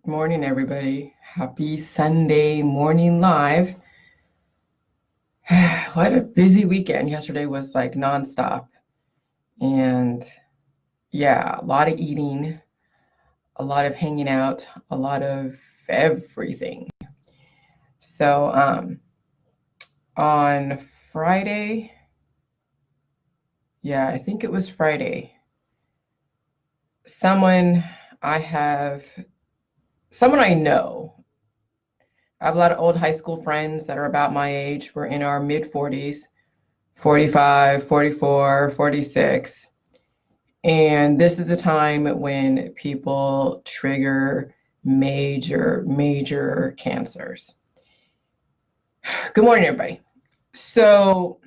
Morning, everybody. Happy Sunday morning live. What a busy weekend. Yesterday was like nonstop. And yeah, a lot of eating, a lot of hanging out, a lot of everything. So on Friday, yeah, I think it was Friday, someone I have, someone I know, I have a lot of old high school friends that are about my age. We're in our mid 40s, 45, 44, 46. And this is the time when people trigger major cancers. Good morning, everybody. So,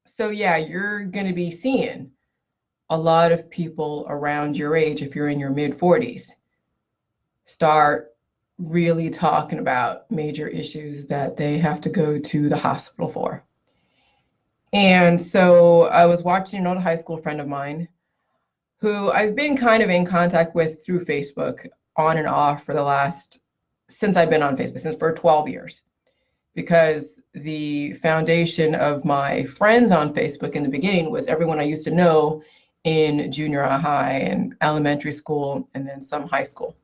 so yeah, you're going to be seeing a lot of people around your age, if you're in your mid 40s, start really talking about major issues that they have to go to the hospital for. And so I was watching an old high school friend of mine who I've been kind of in contact with through Facebook on and off for the last, since I've been on Facebook, since for 12 years. Because the foundation of my friends on Facebook in the beginning was everyone I used to know in junior high and elementary school and then some high school.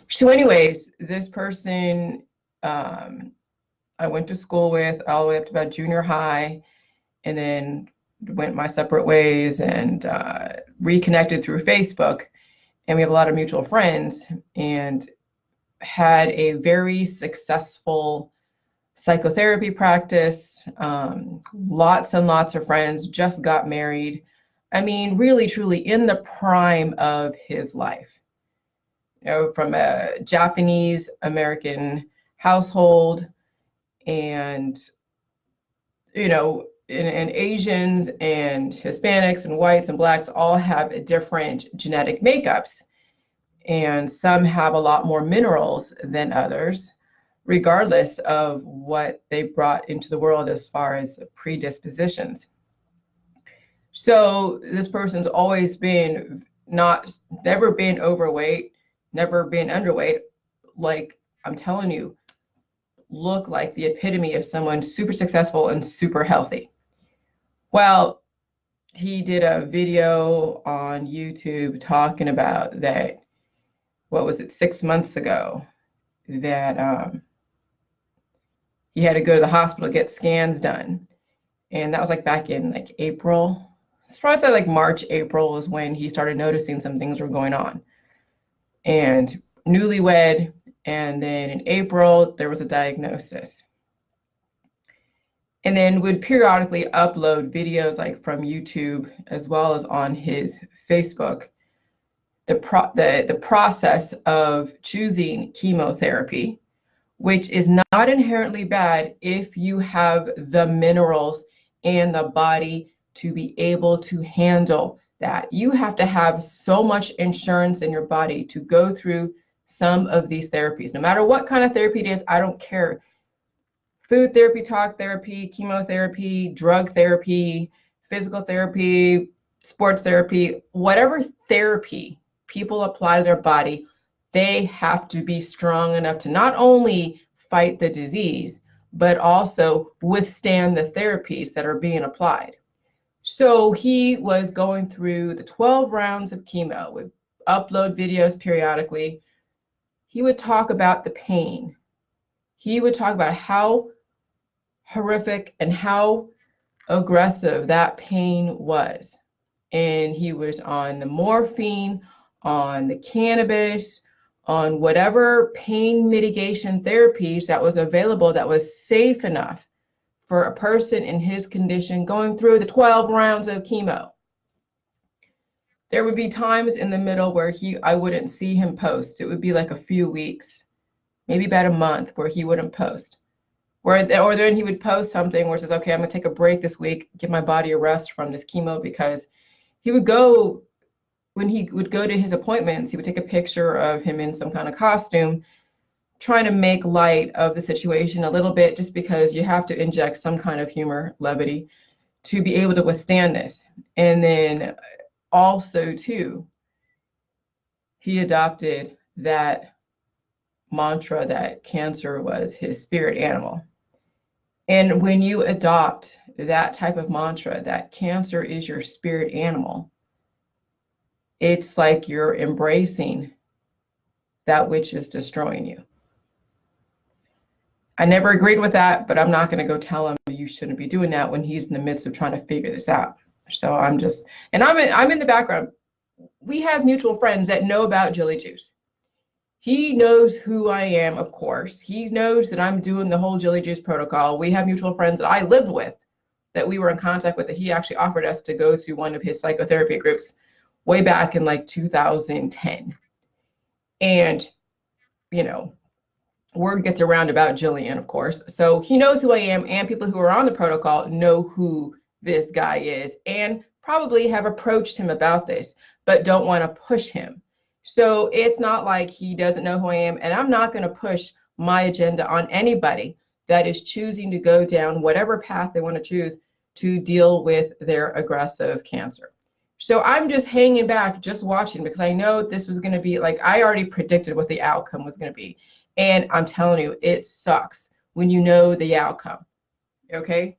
So anyways, this person I went to school with all the way up to about junior high, and then went my separate ways and reconnected through Facebook. And we have a lot of mutual friends and had a very successful psychotherapy practice, lots and lots of friends, just got married. I mean, really, truly in the prime of his life. You know, from a Japanese American household, and, you know, and Asians and Hispanics and whites and blacks all have different genetic makeups. And some have a lot more minerals than others, regardless of what they brought into the world as far as predispositions. So this person's always been never been overweight, never been underweight. Like, I'm telling you, look like the epitome of someone super successful and super healthy. Well, he did a video on YouTube talking about that, what was it, 6 months ago, that he had to go to the hospital to get scans done. And that was like back in like April. It's probably say like March, April is when he started noticing some things were going on. And newlywed, and then in April, there was a diagnosis. And then would periodically upload videos like from YouTube as well as on his Facebook, the process of choosing chemotherapy, which is not inherently bad if you have the minerals and the body to be able to handle that. You have to have so much insurance in your body to go through some of these therapies. No matter what kind of therapy it is, I don't care. Food therapy, talk therapy, chemotherapy, drug therapy, physical therapy, sports therapy, whatever therapy people apply to their body, they have to be strong enough to not only fight the disease, but also withstand the therapies that are being applied. So he was going through the 12 rounds of chemo, would upload videos periodically. He would talk about the pain. He would talk about how horrific and how aggressive that pain was. And he was on the morphine, on the cannabis, on whatever pain mitigation therapies that was available that was safe enough for a person in his condition going through the 12 rounds of chemo. There would be times in the middle where I wouldn't see him post. It would be like a few weeks, maybe about a month, where he wouldn't post. Or then he would post something where it says, okay, I'm gonna take a break this week, give my body a rest from this chemo, because he would go, when he would go to his appointments, he would take a picture of him in some kind of costume, trying to make light of the situation a little bit, just because you have to inject some kind of humor, levity, to be able to withstand this. And then also too, he adopted that mantra that cancer was his spirit animal. And when you adopt that type of mantra, that cancer is your spirit animal, it's like you're embracing that which is destroying you. I never agreed with that, but I'm not going to go tell him you shouldn't be doing that when he's in the midst of trying to figure this out. So I'm just, and I'm in the background. We have mutual friends that know about Jilly Juice. He knows who I am, of course. He knows that I'm doing the whole Jilly Juice protocol. We have mutual friends that I lived with, that we were in contact with, that he actually offered us to go through one of his psychotherapy groups way back in like 2010. And, you know, word gets around about Jillian, of course. So he knows who I am, and people who are on the protocol know who this guy is and probably have approached him about this, but don't want to push him. So it's not like he doesn't know who I am, and I'm not going to push my agenda on anybody that is choosing to go down whatever path they want to choose to deal with their aggressive cancer. So I'm just hanging back, just watching, because I know this was going to be like, I already predicted what the outcome was going to be. And I'm telling you, it sucks when you know the outcome. Okay.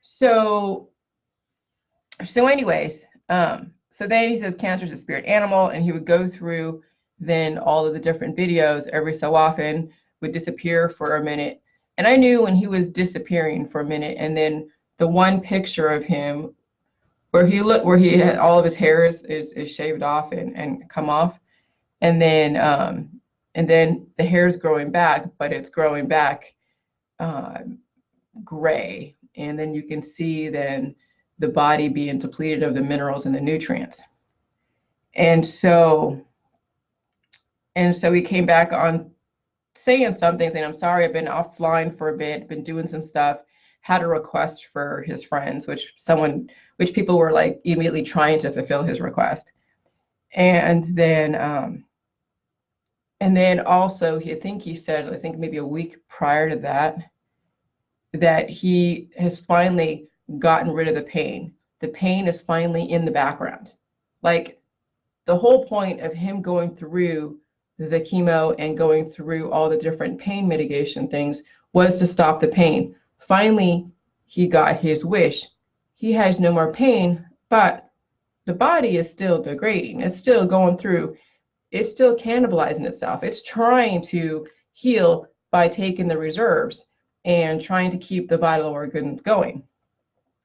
So anyways, so then he says cancer is a spirit animal, and he would go through then all of the different videos every so often, would disappear for a minute. And I knew when he was disappearing for a minute, and then the one picture of him where he had all of his hair is shaved off and come off. And then the hair's growing back, but it's growing back gray. And then you can see then the body being depleted of the minerals and the nutrients. And so he came back on saying something, saying, I'm sorry, I've been offline for a bit, been doing some stuff, had a request for his friends, which people were like immediately trying to fulfill his request. And then also, I think he said, I think maybe a week prior to that, that he has finally gotten rid of the pain. The pain is finally in the background. Like, the whole point of him going through the chemo and going through all the different pain mitigation things was to stop the pain. Finally, he got his wish. He has no more pain, but the body is still degrading. It's still going through. It's still cannibalizing itself. It's trying to heal by taking the reserves and trying to keep the vital organs going.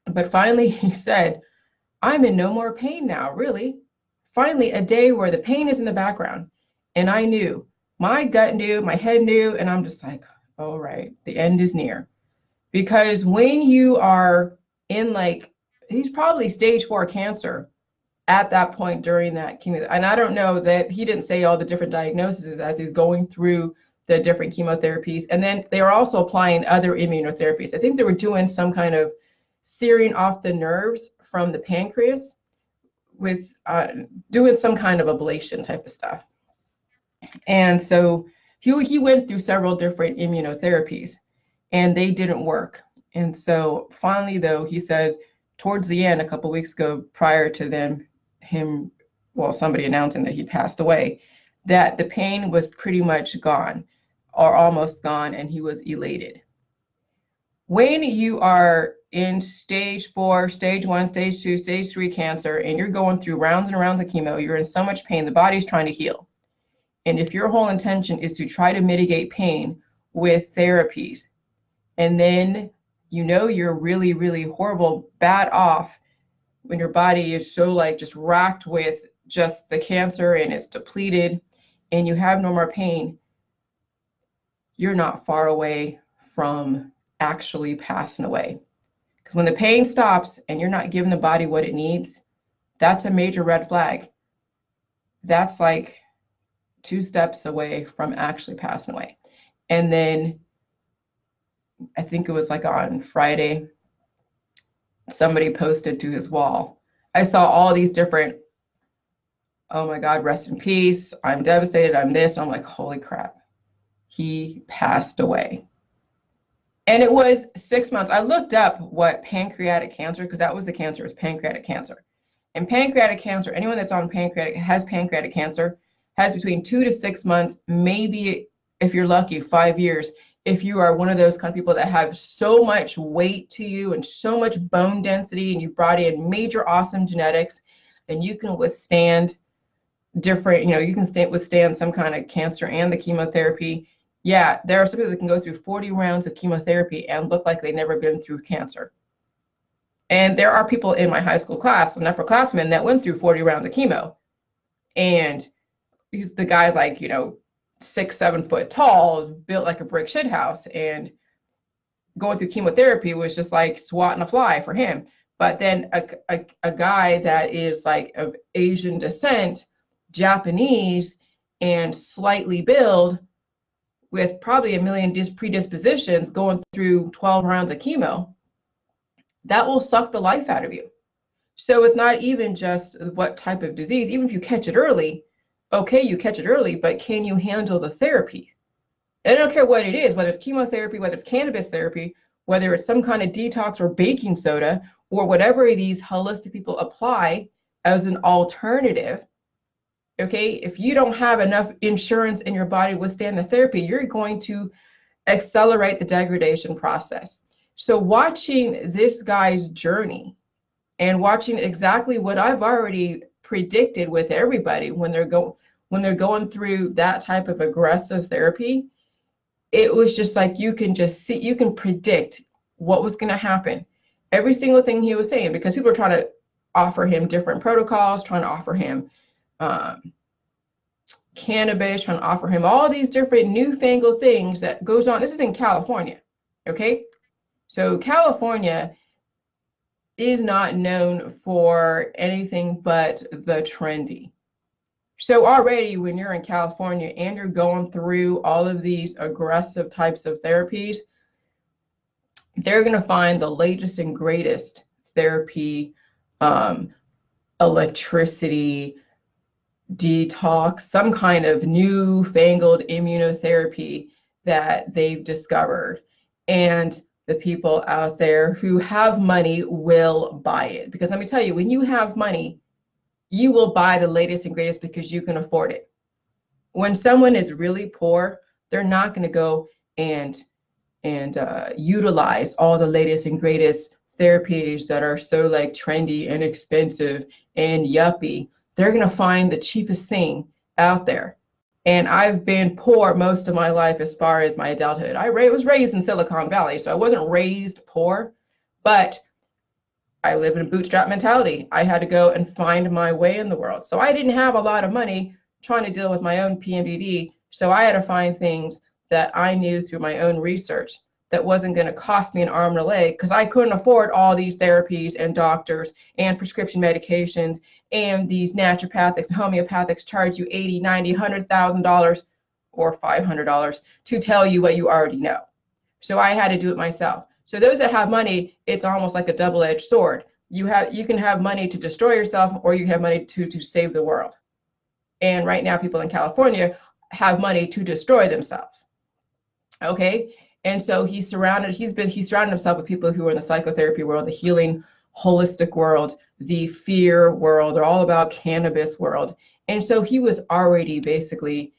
But finally, he said, I'm in no more pain now, really. Finally, a day where the pain is in the background. And I knew, my gut knew, my head knew, and I'm just like, all right, the end is near. Because when you are in, like, he's probably stage 4 cancer at that point during that chemo. And I don't know that he didn't say all the different diagnoses as he's going through the different chemotherapies. And then they were also applying other immunotherapies. I think they were doing some kind of searing off the nerves from the pancreas with doing some kind of ablation type of stuff. And so he went through several different immunotherapies, and they didn't work. And so finally, though, he said towards the end, a couple of weeks ago, prior to somebody announcing that he passed away, that the pain was pretty much gone or almost gone, and he was elated. When you are in stage 4, stage 1, stage 2, stage 3 cancer, and you're going through rounds and rounds of chemo, you're in so much pain, the body's trying to heal. And if your whole intention is to try to mitigate pain with therapies, and then you're really, really horrible, bad off when your body is so like just racked with just the cancer and it's depleted and you have no more pain, you're not far away from actually passing away. Because when the pain stops and you're not giving the body what it needs, that's a major red flag. That's like 2 steps away from actually passing away. And then I think it was like on Friday, somebody posted to his wall. I saw all these different, oh my God, rest in peace, I'm devastated, I'm this. And I'm like, holy crap, he passed away. And it was 6 months. I looked up what pancreatic cancer, because that was the cancer, was pancreatic cancer. And pancreatic cancer, anyone that's on pancreatic, has pancreatic cancer, has between 2 to 6 months, maybe if you're lucky, 5 years. If you are one of those kind of people that have so much weight to you and so much bone density, and you brought in major awesome genetics, and you can withstand different, you can withstand some kind of cancer and the chemotherapy. Yeah, there are some people that can go through 40 rounds of chemotherapy and look like they've never been through cancer. And there are people in my high school class, an upperclassmen, that went through 40 rounds of chemo. And the guy's like, 6, 7 foot tall, built like a brick shit house. And going through chemotherapy was just like swatting a fly for him. But then a guy that is like of Asian descent, Japanese, and slightly built, with probably a million predispositions, going through 12 rounds of chemo, that will suck the life out of you. So it's not even just what type of disease. Even if you catch it early, okay, you catch it early, but can you handle the therapy? I don't care what it is, whether it's chemotherapy, whether it's cannabis therapy, whether it's some kind of detox or baking soda, or whatever these holistic people apply as an alternative. Okay, if you don't have enough insurance in your body to withstand the therapy, you're going to accelerate the degradation process. So watching this guy's journey and watching exactly what I've already predicted with everybody when they're going through that type of aggressive therapy, it was just like you can predict what was going to happen. Every single thing he was saying, because people are trying to offer him different protocols, trying to offer him cannabis, trying to offer him all these different newfangled things that goes on. This is in California, okay? So California is not known for anything but the trendy. So already when you're in California and you're going through all of these aggressive types of therapies, they're going to find the latest and greatest therapy, electricity, detox, some kind of newfangled immunotherapy that they've discovered. And the people out there who have money will buy it. Because let me tell you, when you have money, you will buy the latest and greatest because you can afford it. When someone is really poor, they're not going to go and utilize all the latest and greatest therapies that are so like trendy and expensive and yuppie. They're going to find the cheapest thing out there. And I've been poor most of my life as far as my adulthood. I was raised in Silicon Valley, so I wasn't raised poor, but I live in a bootstrap mentality. I had to go and find my way in the world. So I didn't have a lot of money trying to deal with my own PMDD. So I had to find things that I knew through my own research that wasn't going to cost me an arm and a leg, because I couldn't afford all these therapies and doctors and prescription medications, and these naturopathics and homeopathics charge you $80, $90, $100,000 or $500 to tell you what you already know. So I had to do it myself. So those that have money, it's almost like a double-edged sword. You can have money to destroy yourself, or you can have money to save the world. And right now, people in California have money to destroy themselves. Okay. And so he's surrounded himself with people who are in the psychotherapy world, the healing, holistic world, the fear world. They're all about cannabis world. And so he was already basically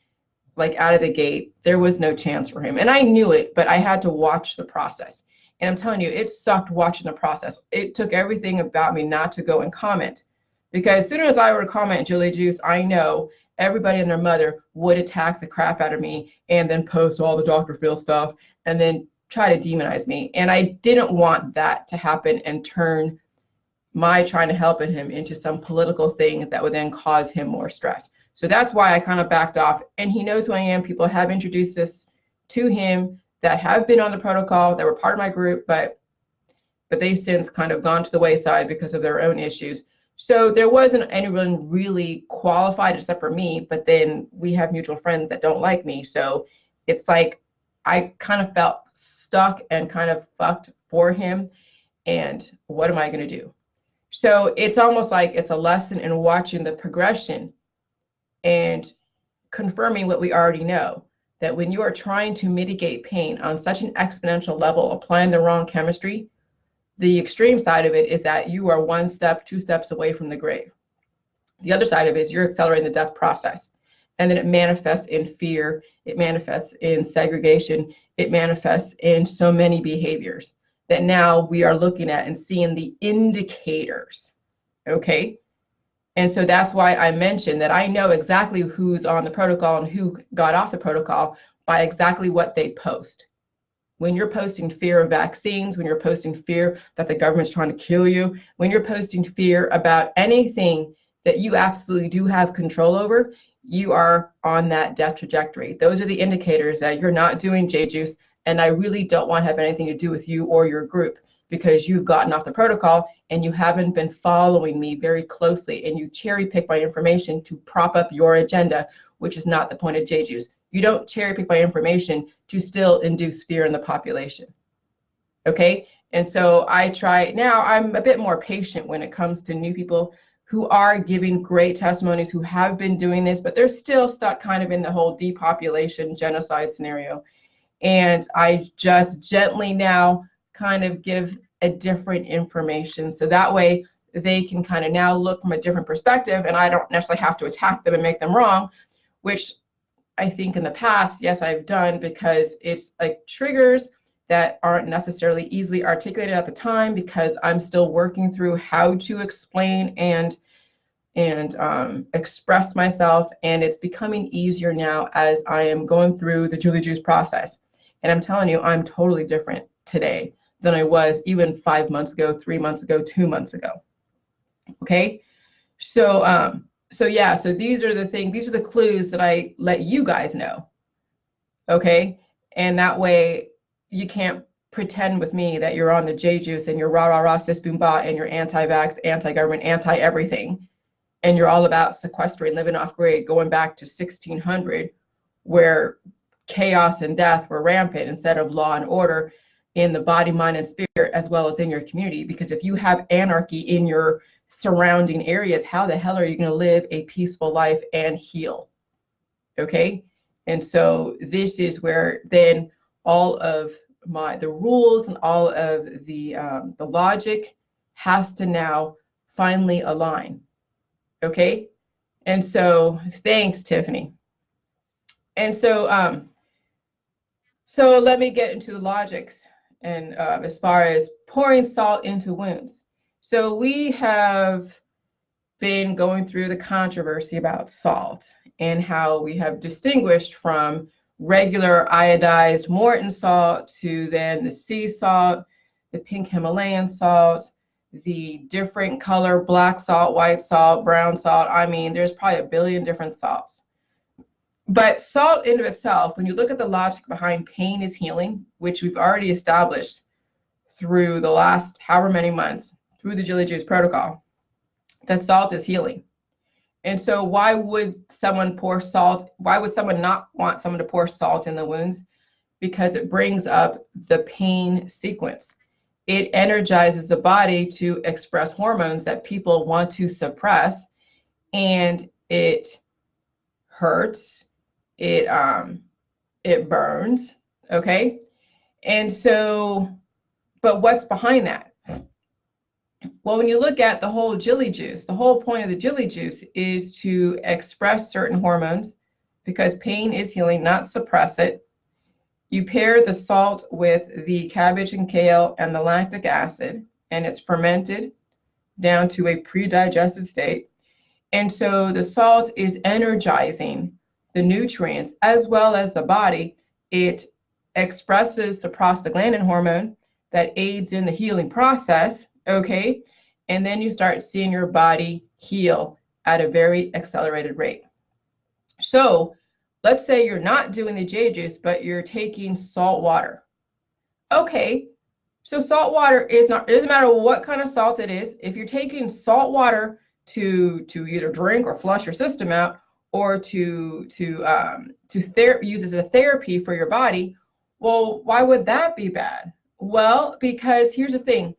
like out of the gate. There was no chance for him. And I knew it, but I had to watch the process. And I'm telling you, it sucked watching the process. It took everything about me not to go and comment, because as soon as I were to comment Julie Juice, I know everybody and their mother would attack the crap out of me and then post all the Dr. Phil stuff and then try to demonize me. And I didn't want that to happen and turn my trying to help him into some political thing that would then cause him more stress. So that's why I kind of backed off. And he knows who I am. People have introduced this to him that have been on the protocol, that were part of my group, but they've since kind of gone to the wayside because of their own issues. So there wasn't anyone really qualified except for me, but then we have mutual friends that don't like me. So it's like I kind of felt stuck and kind of fucked for him. And what am I going to do? So it's almost like it's a lesson in watching the progression and confirming what we already know, that when you are trying to mitigate pain on such an exponential level, applying the wrong chemistry, the extreme side of it is that you are 1 step, 2 steps away from the grave. The other side of it is you're accelerating the death process. And then it manifests in fear, it manifests in segregation, it manifests in so many behaviors that now we are looking at and seeing the indicators, okay? And so that's why I mentioned that I know exactly who's on the protocol and who got off the protocol by exactly what they post. When you're posting fear of vaccines, when you're posting fear that the government's trying to kill you, when you're posting fear about anything that you absolutely do have control over, you are on that death trajectory. Those are the indicators that you're not doing J-Juice, and I really don't want to have anything to do with you or your group because you've gotten off the protocol and you haven't been following me very closely, and you cherry pick my information to prop up your agenda, which is not the point of J-Juice. You don't cherry pick my information to still induce fear in the population. Okay? And so I try, now I'm a bit more patient when it comes to new people who are giving great testimonies, who have been doing this, but they're still stuck kind of in the whole depopulation genocide scenario. And I just gently now kind of give a different information. So that way they can kind of now look from a different perspective, and I don't necessarily have to attack them and make them wrong, which I think in the past, yes, I've done, because it's like triggers that aren't necessarily easily articulated at the time because I'm still working through how to explain and express myself. And it's becoming easier now as I am going through the Julie Juice process. And I'm telling you, I'm totally different today than I was even 5 months ago, 3 months ago, 2 months ago. Okay, so yeah, so these are the things, these are the clues that I let you guys know. Okay, and that way you can't pretend with me that you're on the J-Juice and you're rah rah rah sis boom bah and you're anti-vax, anti-government, anti-everything, and you're all about sequestering, living off grid, going back to 1600 where chaos and death were rampant instead of law and order in the body, mind, and spirit, as well as in your community. Because if you have anarchy in your surrounding areas, how the hell are you going to live a peaceful life and heal? Okay, and so this is where then all of the rules and all of the logic has to now finally align. Okay, and so thanks, Tiffany. And so so let me get into the logics and as far as pouring salt into wounds. So we have been going through the controversy about salt and how we have distinguished from regular iodized Morton salt to then the sea salt, the pink Himalayan salt, the different color black salt, white salt, brown salt. I mean, there's probably a billion different salts. But salt in itself, when you look at the logic behind pain is healing, which we've already established through the last however many months through the Julie Juice protocol, that salt is healing. And so why would someone pour salt? Why would someone not want someone to pour salt in the wounds? Because it brings up the pain sequence. It energizes the body to express hormones that people want to suppress, and it hurts, it burns, okay? And so, but what's behind that? Well, when you look at the whole Julie Juice, the whole point of the Julie Juice is to express certain hormones because pain is healing, not suppress it. You pair the salt with the cabbage and kale and the lactic acid, and it's fermented down to a pre-digested state. And so the salt is energizing the nutrients as well as the body. It expresses the prostaglandin hormone that aids in the healing process, okay? And then you start seeing your body heal at a very accelerated rate. So let's say you're not doing the J-Juice, but you're taking salt water. Okay, so salt water is not, it doesn't matter what kind of salt it is. If you're taking salt water to either drink or flush your system out, or to use as a therapy for your body, well, why would that be bad? Well, because here's the thing.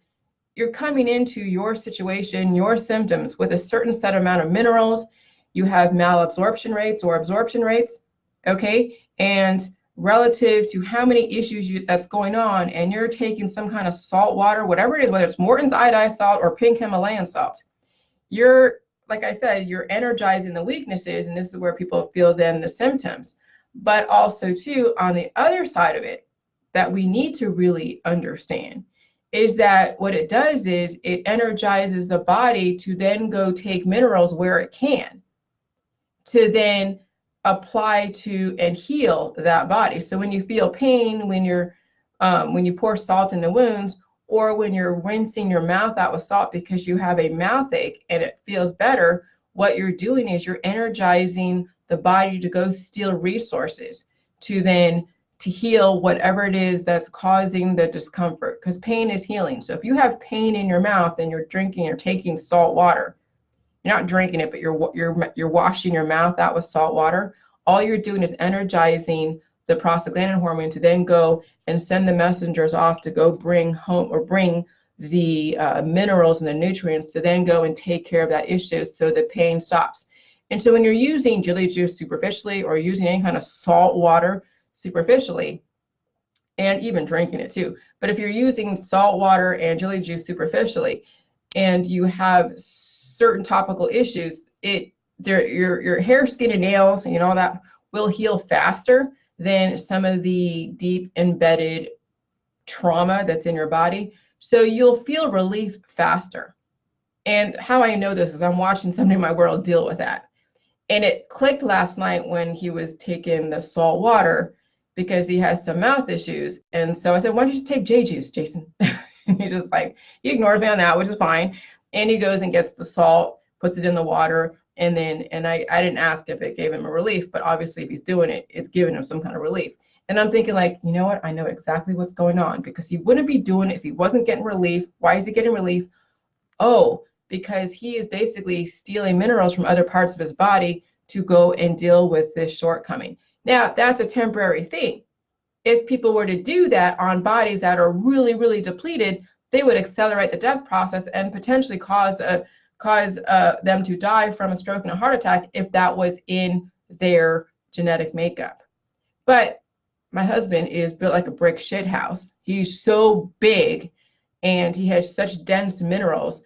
You're coming into your situation, your symptoms with a certain set amount of minerals. You have malabsorption rates or absorption rates, okay? And relative to how many issues that's going on, and you're taking some kind of salt water, whatever it is, whether it's Morton's iodized salt or pink Himalayan salt, you're like I said, you're energizing the weaknesses, and this is where people feel then the symptoms. But also too, on the other side of it, that we need to really understand is that what it does is it energizes the body to then go take minerals where it can, to then apply to and heal that body. So when you feel pain, when you pour salt in the wounds, or when you're rinsing your mouth out with salt because you have a mouth ache and it feels better, what you're doing is you're energizing the body to go steal resources to heal whatever it is that's causing the discomfort, because pain is healing. So if you have pain in your mouth and you're taking salt water, you're not drinking it, but you're washing your mouth out with salt water, all you're doing is energizing the prostaglandin hormone to then go and send the messengers off to go bring the minerals and the nutrients to then go and take care of that issue so the pain stops. And so when you're using chili juice superficially or using any kind of salt water superficially, and even drinking it too, but if you're using salt water and chili juice superficially and you have certain topical issues, your hair, skin, and nails and all that will heal faster than some of the deep embedded trauma that's in your body. So you'll feel relief faster. And how I know this is I'm watching somebody in my world deal with that. And it clicked last night when he was taking the salt water because he has some mouth issues. And so I said, why don't you just take J juice, Jason? And he's just like, he ignores me on that, which is fine. And he goes and gets the salt, puts it in the water. And I didn't ask if it gave him a relief, but obviously if he's doing it, it's giving him some kind of relief. And I'm thinking like, you know what? I know exactly what's going on, because he wouldn't be doing it if he wasn't getting relief. Why is he getting relief? Oh, because he is basically stealing minerals from other parts of his body to go and deal with this shortcoming. Now, that's a temporary thing. If people were to do that on bodies that are really, really depleted, they would accelerate the death process and potentially cause them to die from a stroke and a heart attack if that was in their genetic makeup. But my husband is built like a brick shit house. He's so big and he has such dense minerals,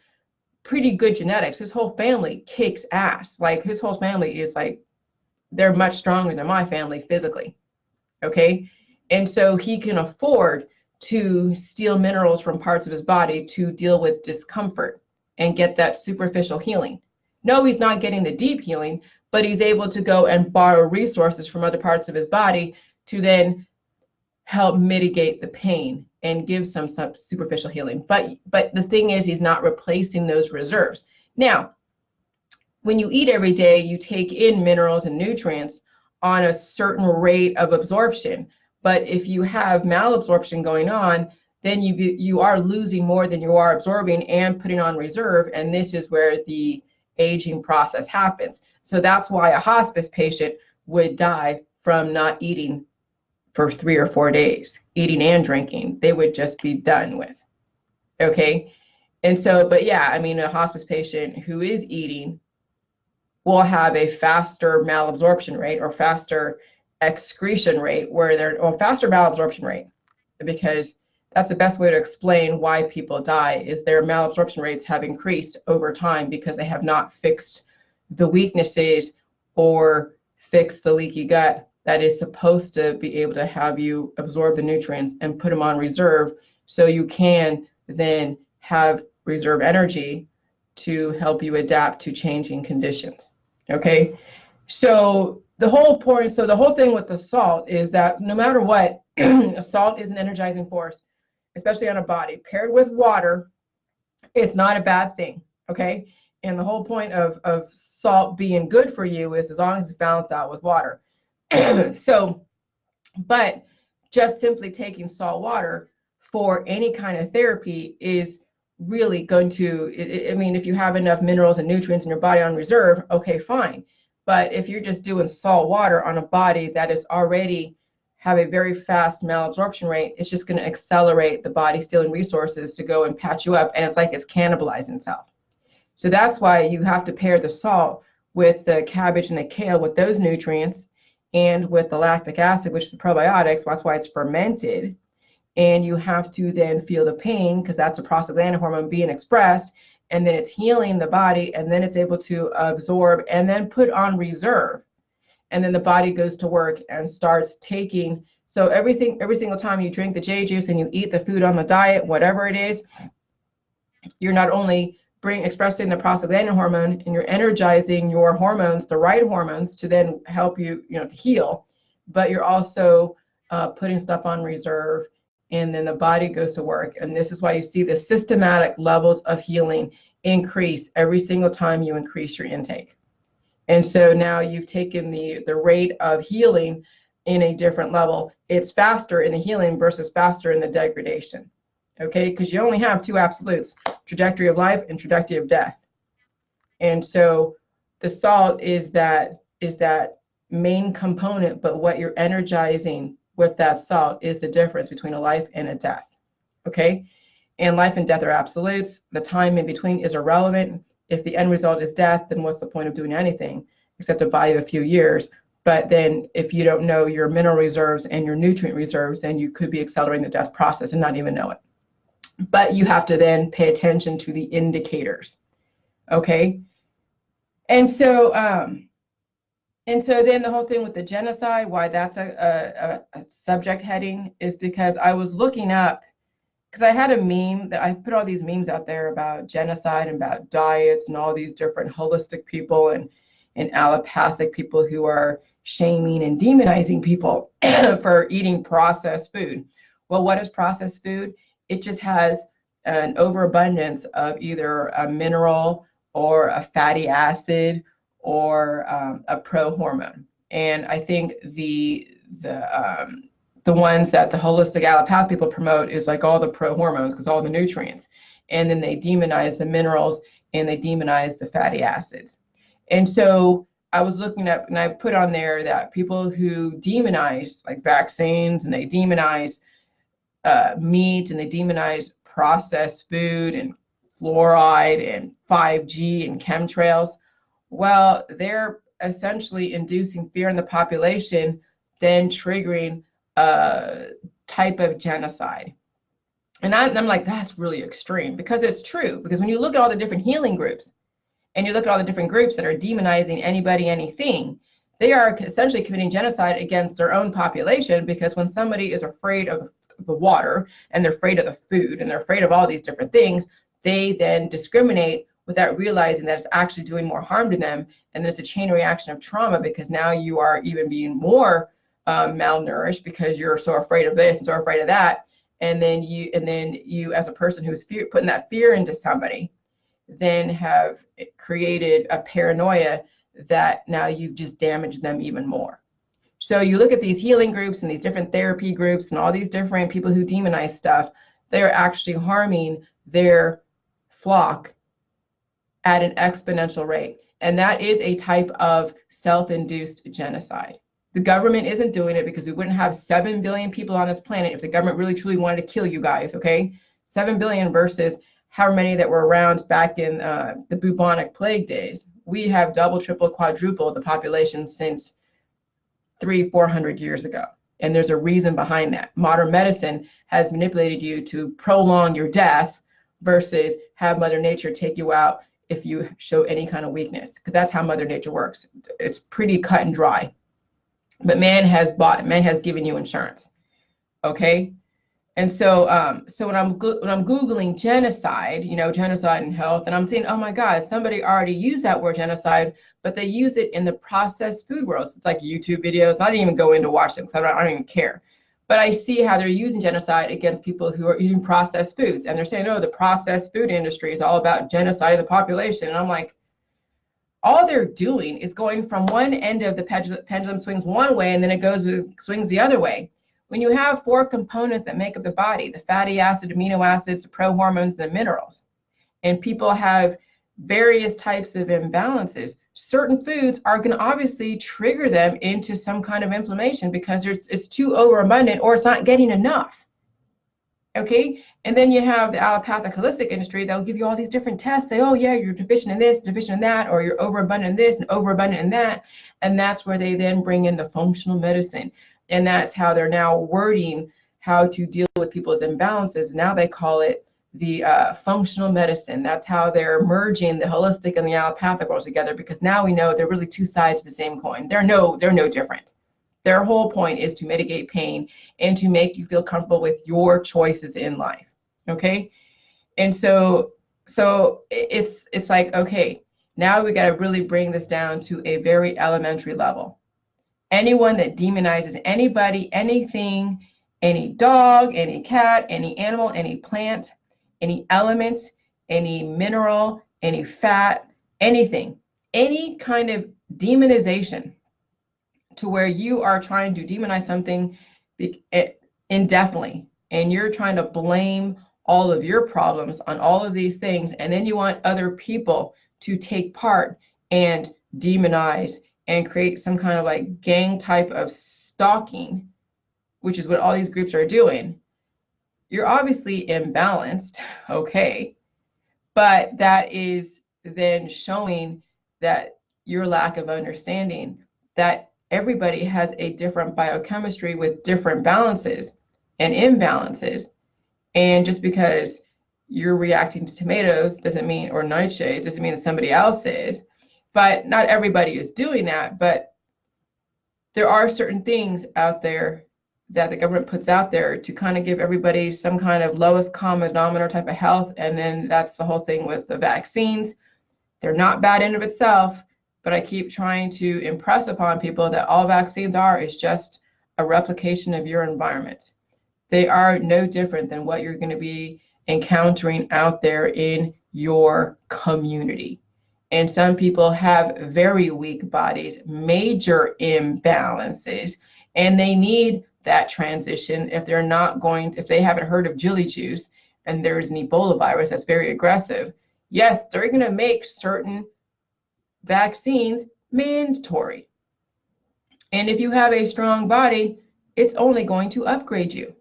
pretty good genetics. His whole family kicks ass. Like his whole family is like, they're much stronger than my family physically. Okay. And so he can afford to steal minerals from parts of his body to deal with discomfort and get that superficial healing. No, he's not getting the deep healing, but he's able to go and borrow resources from other parts of his body to then help mitigate the pain and give some superficial healing. But the thing is, he's not replacing those reserves. Now, when you eat every day, you take in minerals and nutrients on a certain rate of absorption. But if you have malabsorption going on, then you are losing more than you are absorbing and putting on reserve. And this is where the aging process happens. So that's why a hospice patient would die from not eating for 3 or 4 days, eating and drinking. They would just be done with. Okay. And so, but yeah, I mean, a hospice patient who is eating will have a faster malabsorption rate or faster excretion rate, or faster malabsorption rate, because that's the best way to explain why people die, is their malabsorption rates have increased over time because they have not fixed the weaknesses or fixed the leaky gut that is supposed to be able to have you absorb the nutrients and put them on reserve so you can then have reserve energy to help you adapt to changing conditions. Okay, so the whole thing with the salt is that no matter what, salt is an energizing force, especially on a body. Paired with water, it's not a bad thing, okay? And the whole point of salt being good for you is as long as it's balanced out with water. So, but just simply taking salt water for any kind of therapy is really going to, I mean, if you have enough minerals and nutrients in your body on reserve, okay, fine. But if you're just doing salt water on a body that is already have a very fast malabsorption rate, it's just going to accelerate the body stealing resources to go and patch you up. And it's like it's cannibalizing itself. So that's why you have to pair the salt with the cabbage and the kale with those nutrients and with the lactic acid, which is the probiotics. That's why it's fermented. And you have to then feel the pain because that's a prostaglandin hormone being expressed. and then it's healing the body, and then it's able to absorb and then put on reserve. And then the body goes to work and starts taking, so everything, every single time you drink the J juice and you eat the food on the diet, whatever it is, you're not only expressing the prostaglandin hormone, and you're energizing your hormones, the right hormones, to then help you, to heal, but you're also putting stuff on reserve, and then the body goes to work. And this is why you see the systematic levels of healing increase every single time you increase your intake. And so now you've taken the rate of healing in a different level. It's faster in the healing versus faster in the degradation. Okay, because you only have two absolutes: trajectory of life and trajectory of death. And so the salt is that main component, but what you're energizing with that salt is the difference between a life and a death. Okay, and life and death are absolutes. The time in between is irrelevant. If the end result is death, then what's the point of doing anything except to buy you a few years? But then if you don't know your mineral reserves and your nutrient reserves, then you could be accelerating the death process and not even know it. But you have to then pay attention to the indicators. Okay. And so then the whole thing with the genocide, why that's a subject heading, is because I was looking up, because I had a meme that I put all these memes out there about genocide and about diets and all these different holistic people and allopathic people who are shaming and demonizing people for eating processed food. Well, what is processed food? It just has an overabundance of either a mineral or a fatty acid or a prohormone. And I think the ones that the holistic allopath people promote is like all the prohormones, because all the nutrients, and then they demonize the minerals and they demonize the fatty acids. And so I was looking up, and I put on there that people who demonize like vaccines, and they demonize meat, and they demonize processed food and fluoride and 5G and chemtrails, well, they're essentially inducing fear in the population, then triggering a type of genocide. And I'm like, that's really extreme, because it's true. Because when you look at all the different healing groups, and you look at all the different groups that are demonizing anybody, anything, they are essentially committing genocide against their own population. Because when somebody is afraid of the water, and they're afraid of the food, and they're afraid of all these different things, they then discriminate without realizing that it's actually doing more harm to them. And then it's a chain reaction of trauma, because now you are even being more malnourished, because you're so afraid of this and so afraid of that. And then you as a person who's putting that fear into somebody, then have created a paranoia that now you've just damaged them even more. So you look at these healing groups and these different therapy groups and all these different people who demonize stuff, they're actually harming their flock at an exponential rate. And that is a type of self-induced genocide. The government isn't doing it, because we wouldn't have 7 billion people on this planet if the government really truly wanted to kill you guys, okay? 7 billion versus how many that were around back in the bubonic plague days. We have double, triple, quadrupled the population since 300-400 years ago. And there's a reason behind that. Modern medicine has manipulated you to prolong your death versus have Mother Nature take you out if you show any kind of weakness, because that's how Mother Nature works. It's pretty cut and dry. But man has given you insurance. Okay? And so so when I'm Googling genocide, genocide in health, and I'm thinking, oh my God, somebody already used that word genocide, but they use it in the processed food world. So it's like YouTube videos. I didn't even go in to watch them, because I don't even care. But I see how they're using genocide against people who are eating processed foods. And they're saying, oh, the processed food industry is all about genociding the population. And I'm like, all they're doing is going from one end of the pendulum swings one way, and then it swings the other way. When you have 4 components that make up the body, the fatty acid, amino acids, the prohormones, and the minerals, and people have various types of imbalances, certain foods are going to obviously trigger them into some kind of inflammation, because it's too overabundant, or it's not getting enough. Okay, and then you have the allopathic holistic industry that will give you all these different tests, say, oh yeah, you're deficient in this, deficient in that, or you're overabundant in this and overabundant in that. And that's where they then bring in the functional medicine. And that's how they're now wording how to deal with people's imbalances. Now they call it the functional medicine. That's how they're merging the holistic and the allopathic world together, because now we know they're really two sides of the same coin. They're no different. Their whole point is to mitigate pain and to make you feel comfortable with your choices in life. Okay. And so it's like, okay, now we got to really bring this down to a very elementary level. Anyone that demonizes anybody, anything, any dog, any cat, any animal, any plant, any element, any mineral, any fat, anything, any kind of demonization to where you are trying to demonize something indefinitely, and you're trying to blame all of your problems on all of these things, and then you want other people to take part and demonize and create some kind of like gang type of stalking, which is what all these groups are doing. You're obviously imbalanced, okay, but that is then showing that your lack of understanding that everybody has a different biochemistry with different balances and imbalances. And just because you're reacting to tomatoes doesn't mean, or nightshades, doesn't mean that somebody else is. But not everybody is doing that. But there are certain things out there that the government puts out there to kind of give everybody some kind of lowest common denominator type of health. And then that's the whole thing with the vaccines. They're not bad in of itself, but I keep trying to impress upon people that all vaccines are is just a replication of your environment. They are no different than what you're going to be encountering out there in your community. And some people have very weak bodies, major imbalances, and they need that transition if they haven't heard of Jilly juice and there's an Ebola virus that's very aggressive. Yes, they're going to make certain vaccines mandatory. And if you have a strong body, it's only going to upgrade you.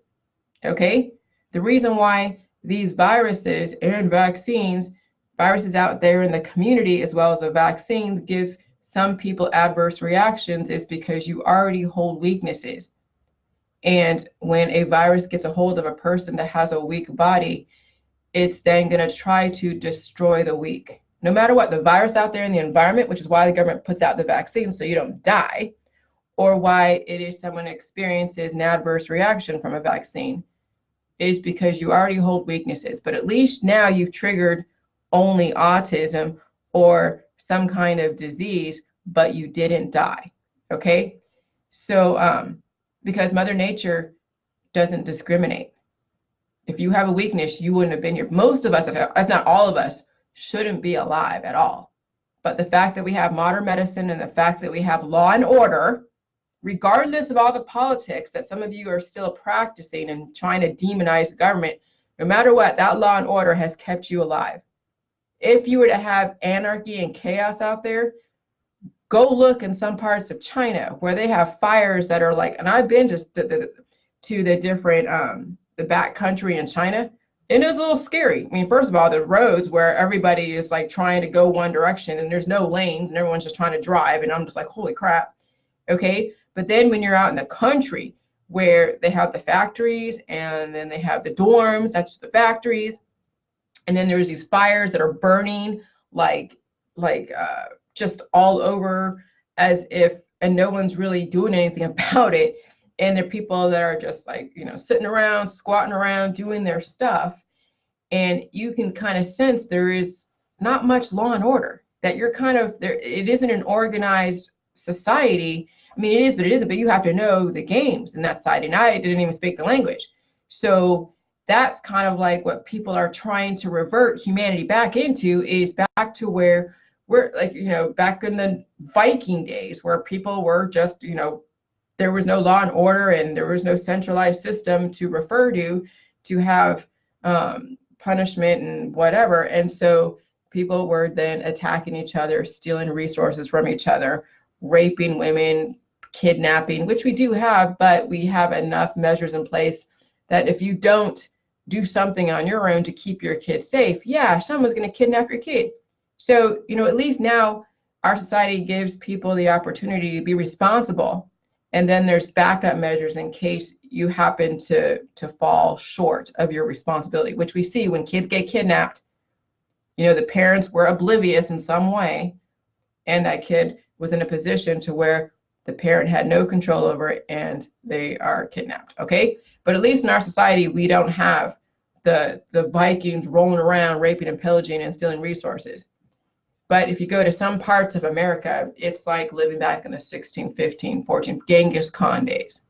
Okay? The reason why these viruses and viruses out there in the community, as well as the vaccines, give some people adverse reactions is because you already hold weaknesses. And when a virus gets a hold of a person that has a weak body, it's then going to try to destroy the weak. No matter what, the virus out there in the environment, which is why the government puts out the vaccine so you don't die, or why it is someone experiences an adverse reaction from a vaccine, is because you already hold weaknesses. But at least now you've triggered only autism or some kind of disease, but you didn't die. Okay? So, because Mother Nature doesn't discriminate. If you have a weakness, you wouldn't have been here. Most of us, if not all of us, shouldn't be alive at all. But the fact that we have modern medicine and the fact that we have law and order, regardless of all the politics that some of you are still practicing and trying to demonize the government, no matter what, that law and order has kept you alive. If you were to have anarchy and chaos out there, go look in some parts of China where they have fires that are like, and I've been to the different, the back country in China, and it was a little scary. I mean, first of all, the roads where everybody is like trying to go one direction and there's no lanes and everyone's just trying to drive, and I'm just like, holy crap. Okay. But then when you're out in the country where they have the factories and then they have the dorms, that's the factories, and then there's these fires that are burning like just all over as if, and no one's really doing anything about it. And there are people that are just like, sitting around, squatting around, doing their stuff. And you can kind of sense there is not much law and order, that you're kind of there. It isn't an organized society. I mean, it is, but it isn't, but you have to know the games in that side. And I didn't even speak the language. So that's kind of like what people are trying to revert humanity back into, is back to where we're like, back in the Viking days where people were just, there was no law and order and there was no centralized system to refer to have punishment and whatever. And so people were then attacking each other, stealing resources from each other, raping women, kidnapping, which we do have, but we have enough measures in place that if you don't do something on your own to keep your kid safe, yeah, someone's going to kidnap your kid. So, at least now our society gives people the opportunity to be responsible. And then there's backup measures in case, you happen to fall short of your responsibility, which we see when kids get kidnapped. You know, the parents were oblivious in some way, and that kid was in a position to where the parent had no control over it and they are kidnapped, okay? But at least in our society, we don't have the Vikings rolling around raping and pillaging and stealing resources. But if you go to some parts of America, it's like living back in the 16, 15, 14 Genghis Khan days.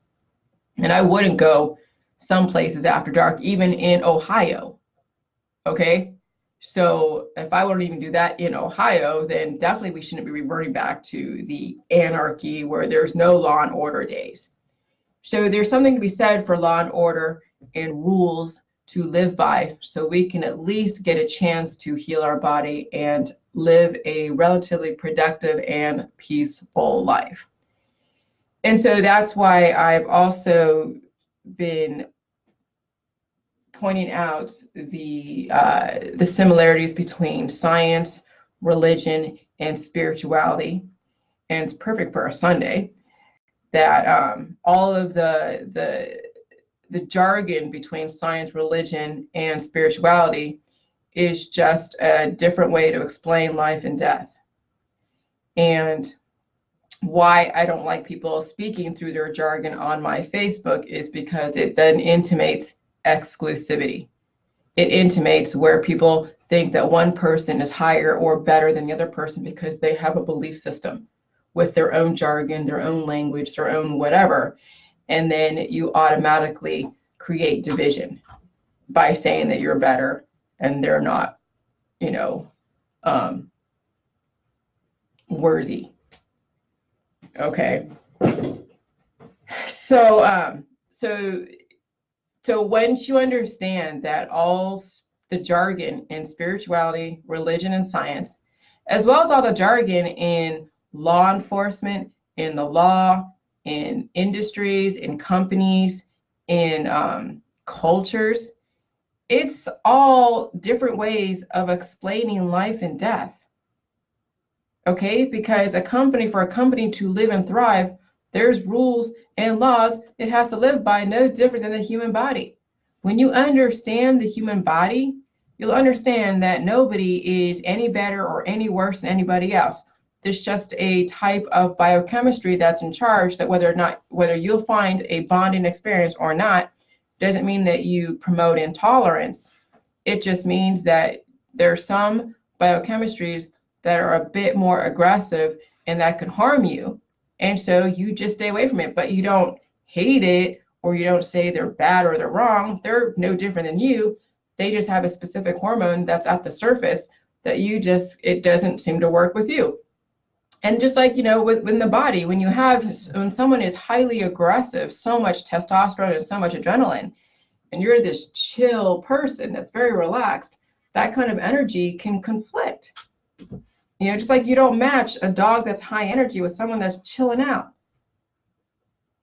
And I wouldn't go some places after dark, even in Ohio, okay? So if I wouldn't even do that in Ohio, then definitely we shouldn't be reverting back to the anarchy where there's no law and order days. So there's something to be said for law and order and rules to live by, so we can at least get a chance to heal our body and live a relatively productive and peaceful life. And so that's why I've also been pointing out the similarities between science, religion, and spirituality. And it's perfect for a Sunday, that all of the jargon between science, religion, and spirituality is just a different way to explain life and death. And why I don't like people speaking through their jargon on my Facebook is because it then intimates exclusivity. It intimates where people think that one person is higher or better than the other person because they have a belief system with their own jargon, their own language, their own whatever. And then you automatically create division by saying that you're better and they're not, you know, worthy. Okay. So once you understand that all the jargon in spirituality, religion, and science, as well as all the jargon in law enforcement, in the law, in industries, in companies, in cultures, it's all different ways of explaining life and death. Okay, because for a company to live and thrive, there's rules and laws it has to live by, no different than the human body. When you understand the human body, you'll understand that nobody is any better or any worse than anybody else. There's just a type of biochemistry that's in charge, that whether you'll find a bonding experience or not, doesn't mean that you promote intolerance. It just means that there's some biochemistries that are a bit more aggressive and that could harm you. And so you just stay away from it, but you don't hate it, or you don't say they're bad or they're wrong. They're no different than you. They just have a specific hormone that's at the surface that it doesn't seem to work with you. And just like, within the body, when someone is highly aggressive, so much testosterone and so much adrenaline, and you're this chill person that's very relaxed, that kind of energy can conflict. Just like you don't match a dog that's high energy with someone that's chilling out.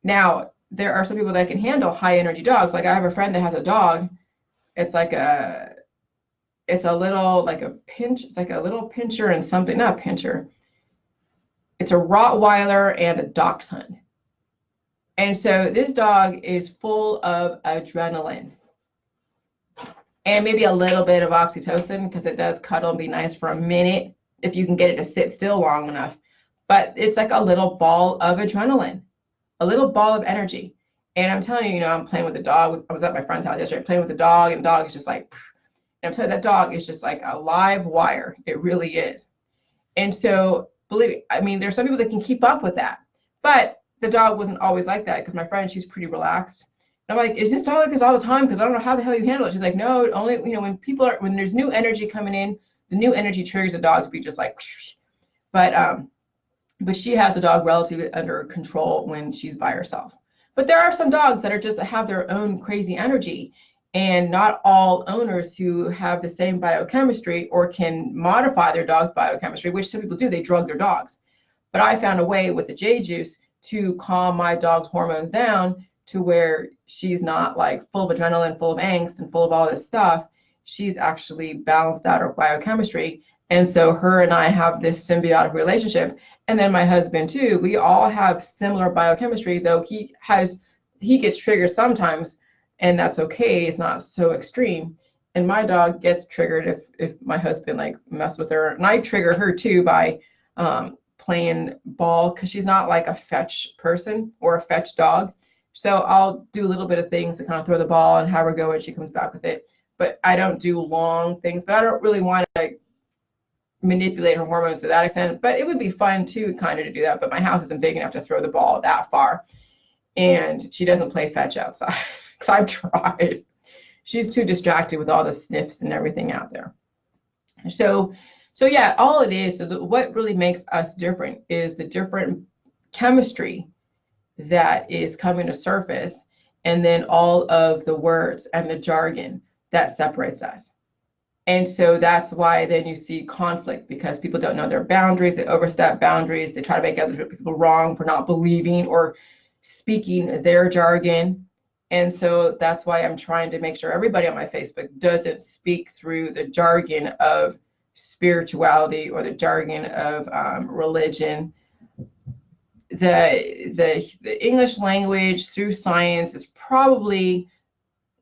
Now, there are some people that can handle high energy dogs. Like I have a friend that has a dog. It's like a little pincher and something, not pincher. It's a Rottweiler and a Dachshund. And so this dog is full of adrenaline and maybe a little bit of oxytocin, because it does cuddle and be nice for a minute if you can get it to sit still long enough. But it's like a little ball of adrenaline, a little ball of energy. And I'm telling you, I'm playing with the dog. I was at my friend's house yesterday playing with the dog, and the dog is just like, and I'm telling you, that dog is just like a live wire. It really is. And so, there's some people that can keep up with that. But the dog wasn't always like that, because my friend, she's pretty relaxed. And I'm like, is this dog like this all the time? Because I don't know how the hell you handle it. She's like, no, only, when there's new energy coming in, the new energy triggers the dog to be just like, but she has the dog relatively under control when she's by herself. But there are some dogs that are just have their own crazy energy, and not all owners who have the same biochemistry or can modify their dog's biochemistry, which some people do, they drug their dogs. But I found a way with the J juice to calm my dog's hormones down to where she's not like full of adrenaline, full of angst, and full of all this stuff. She's actually balanced out her biochemistry. And so her and I have this symbiotic relationship. And then my husband too, we all have similar biochemistry, though he has he gets triggered sometimes, and that's okay. It's not so extreme. And my dog gets triggered if my husband like mess with her, and I trigger her too by playing ball, because she's not like a fetch person or a fetch dog. So I'll do a little bit of things to kind of throw the ball and have her go, and she comes back with it. But I don't do long things. But I don't really want to like manipulate her hormones to that extent. But it would be fun too, kind of, to do that. But my house isn't big enough to throw the ball that far, and she doesn't play fetch outside because I've tried. She's too distracted with all the sniffs and everything out there. So yeah, all it is, what really makes us different is the different chemistry that is coming to surface, and then all of the words and the jargon that separates us. And so that's why then you see conflict, because people don't know their boundaries, they overstep boundaries, they try to make other people wrong for not believing or speaking their jargon. And so that's why I'm trying to make sure everybody on my Facebook doesn't speak through the jargon of spirituality or the jargon of religion. The English language through science is probably,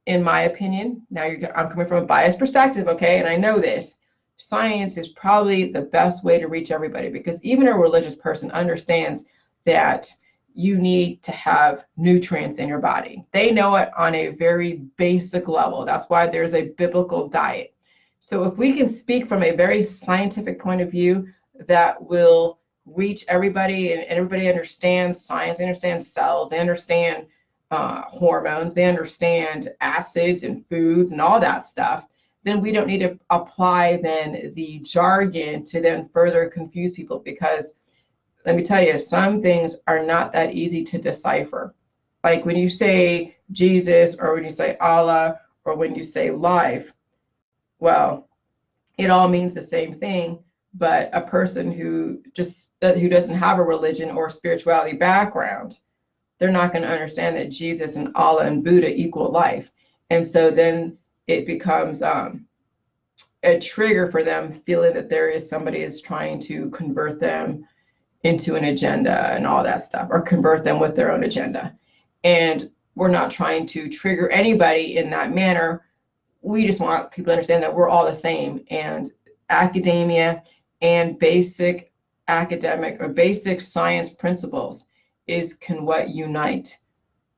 in my opinion, now I'm coming from a biased perspective, okay, and I know this, science is probably the best way to reach everybody, because even a religious person understands that you need to have nutrients in your body. They know it on a very basic level. That's why there's a biblical diet. So if we can speak from a very scientific point of view that will reach everybody, and everybody understands science, they understand cells, they understand hormones, they understand acids and foods and all that stuff, then we don't need to apply then the jargon to then further confuse people, because let me tell you, some things are not that easy to decipher. Like when you say Jesus, or when you say Allah, or when you say life, well, it all means the same thing, but a person who doesn't have a religion or spirituality background, they're not going to understand that Jesus and Allah and Buddha equal life. And so then it becomes a trigger for them, feeling that there is somebody is trying to convert them into an agenda and all that stuff, or convert them with their own agenda. And we're not trying to trigger anybody in that manner. We just want people to understand that we're all the same, and academia and basic academic or basic science principles can what unite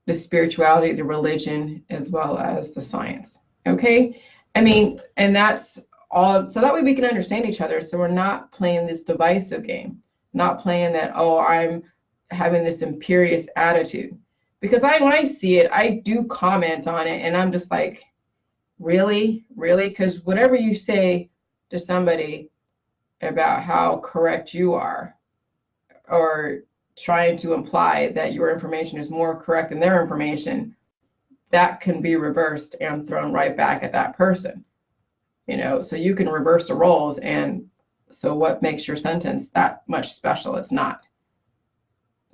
the spirituality, the religion, as well as the science. Okay? I mean, and that's all, so that way we can understand each other, so we're not playing this divisive game, not playing that, oh, I'm having this imperious attitude. Because when I see it, I do comment on it, and I'm just like, really? Because whatever you say to somebody about how correct you are, or trying to imply that your information is more correct than their information, that can be reversed and thrown right back at that person. So you can reverse the roles, and so what makes your sentence that much special? It's not.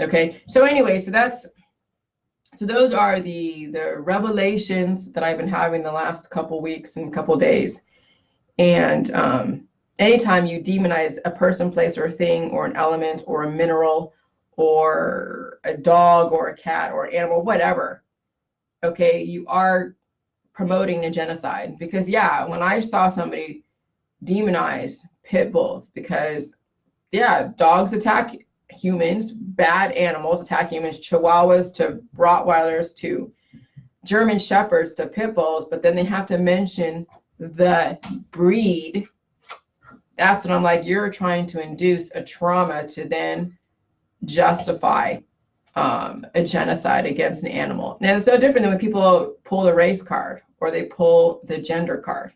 Okay, so anyway, so those are the revelations that I've been having the last couple weeks and couple days. And anytime you demonize a person, place, or a thing, or an element, or a mineral, or a dog, or a cat, or an animal, whatever, okay, you are promoting a genocide. Because yeah, when I saw somebody demonize pit bulls, because yeah, dogs attack humans, bad animals attack humans, chihuahuas to Rottweilers to German shepherds to pit bulls, but then they have to mention the breed. That's when I'm like, you're trying to induce a trauma to then justify a genocide against an animal. And it's no different than when people pull the race card, or they pull the gender card,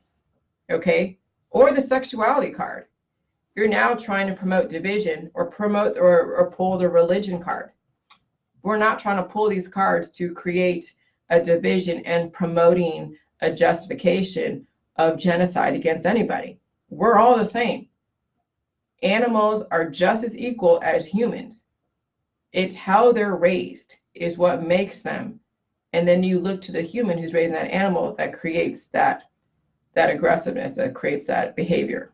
okay, or the sexuality card. You're now trying to promote division, or promote or pull the religion card. We're not trying to pull these cards to create a division and promoting a justification of genocide against anybody. We're all the same. Animals are just as equal as humans. It's how they're raised is what makes them. And then you look to the human who's raising that animal that creates that aggressiveness, that creates that behavior.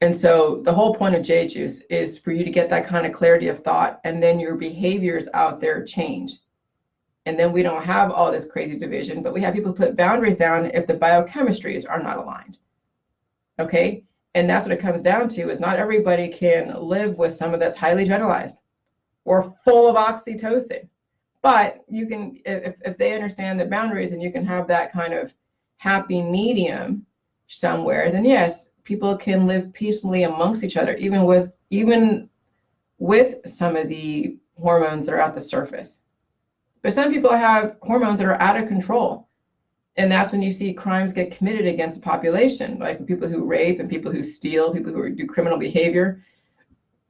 And so the whole point of Jade Juice is for you to get that kind of clarity of thought, and then your behaviors out there change. And then we don't have all this crazy division, but we have people put boundaries down if the biochemistries are not aligned. Okay? And that's what it comes down to, is not everybody can live with someone that's highly generalized or full of oxytocin. But you can, if they understand the boundaries and you can have that kind of happy medium somewhere, then yes, people can live peacefully amongst each other, even with some of the hormones that are at the surface. But some people have hormones that are out of control. And that's when you see crimes get committed against the population, like people who rape and people who steal, people who do criminal behavior.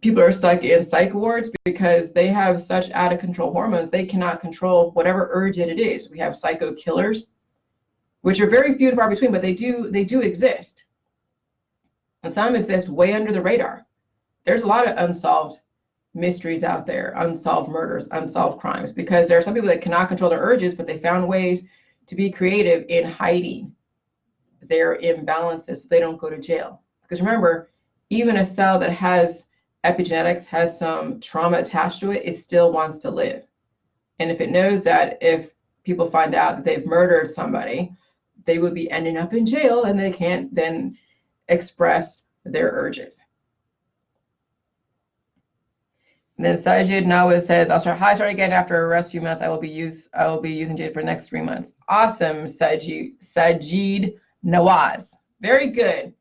People are stuck in psych wards because they have such out of control hormones, they cannot control whatever urge it is. We have psycho killers, which are very few and far between, but they do exist. And some exist way under the radar. There's a lot of unsolved mysteries out there, unsolved murders, unsolved crimes, because there are some people that cannot control their urges, but they found ways to be creative in hiding their imbalances so they don't go to jail. Because remember, even a cell that has epigenetics, has some trauma attached to it, it still wants to live. And if it knows that if people find out that they've murdered somebody, they would be ending up in jail and they can't then express their urges. And then Sajid Nawaz says, I'll start again after a rest few months. I will be using Jade for the next 3 months. Awesome, Sajid Nawaz. Very good.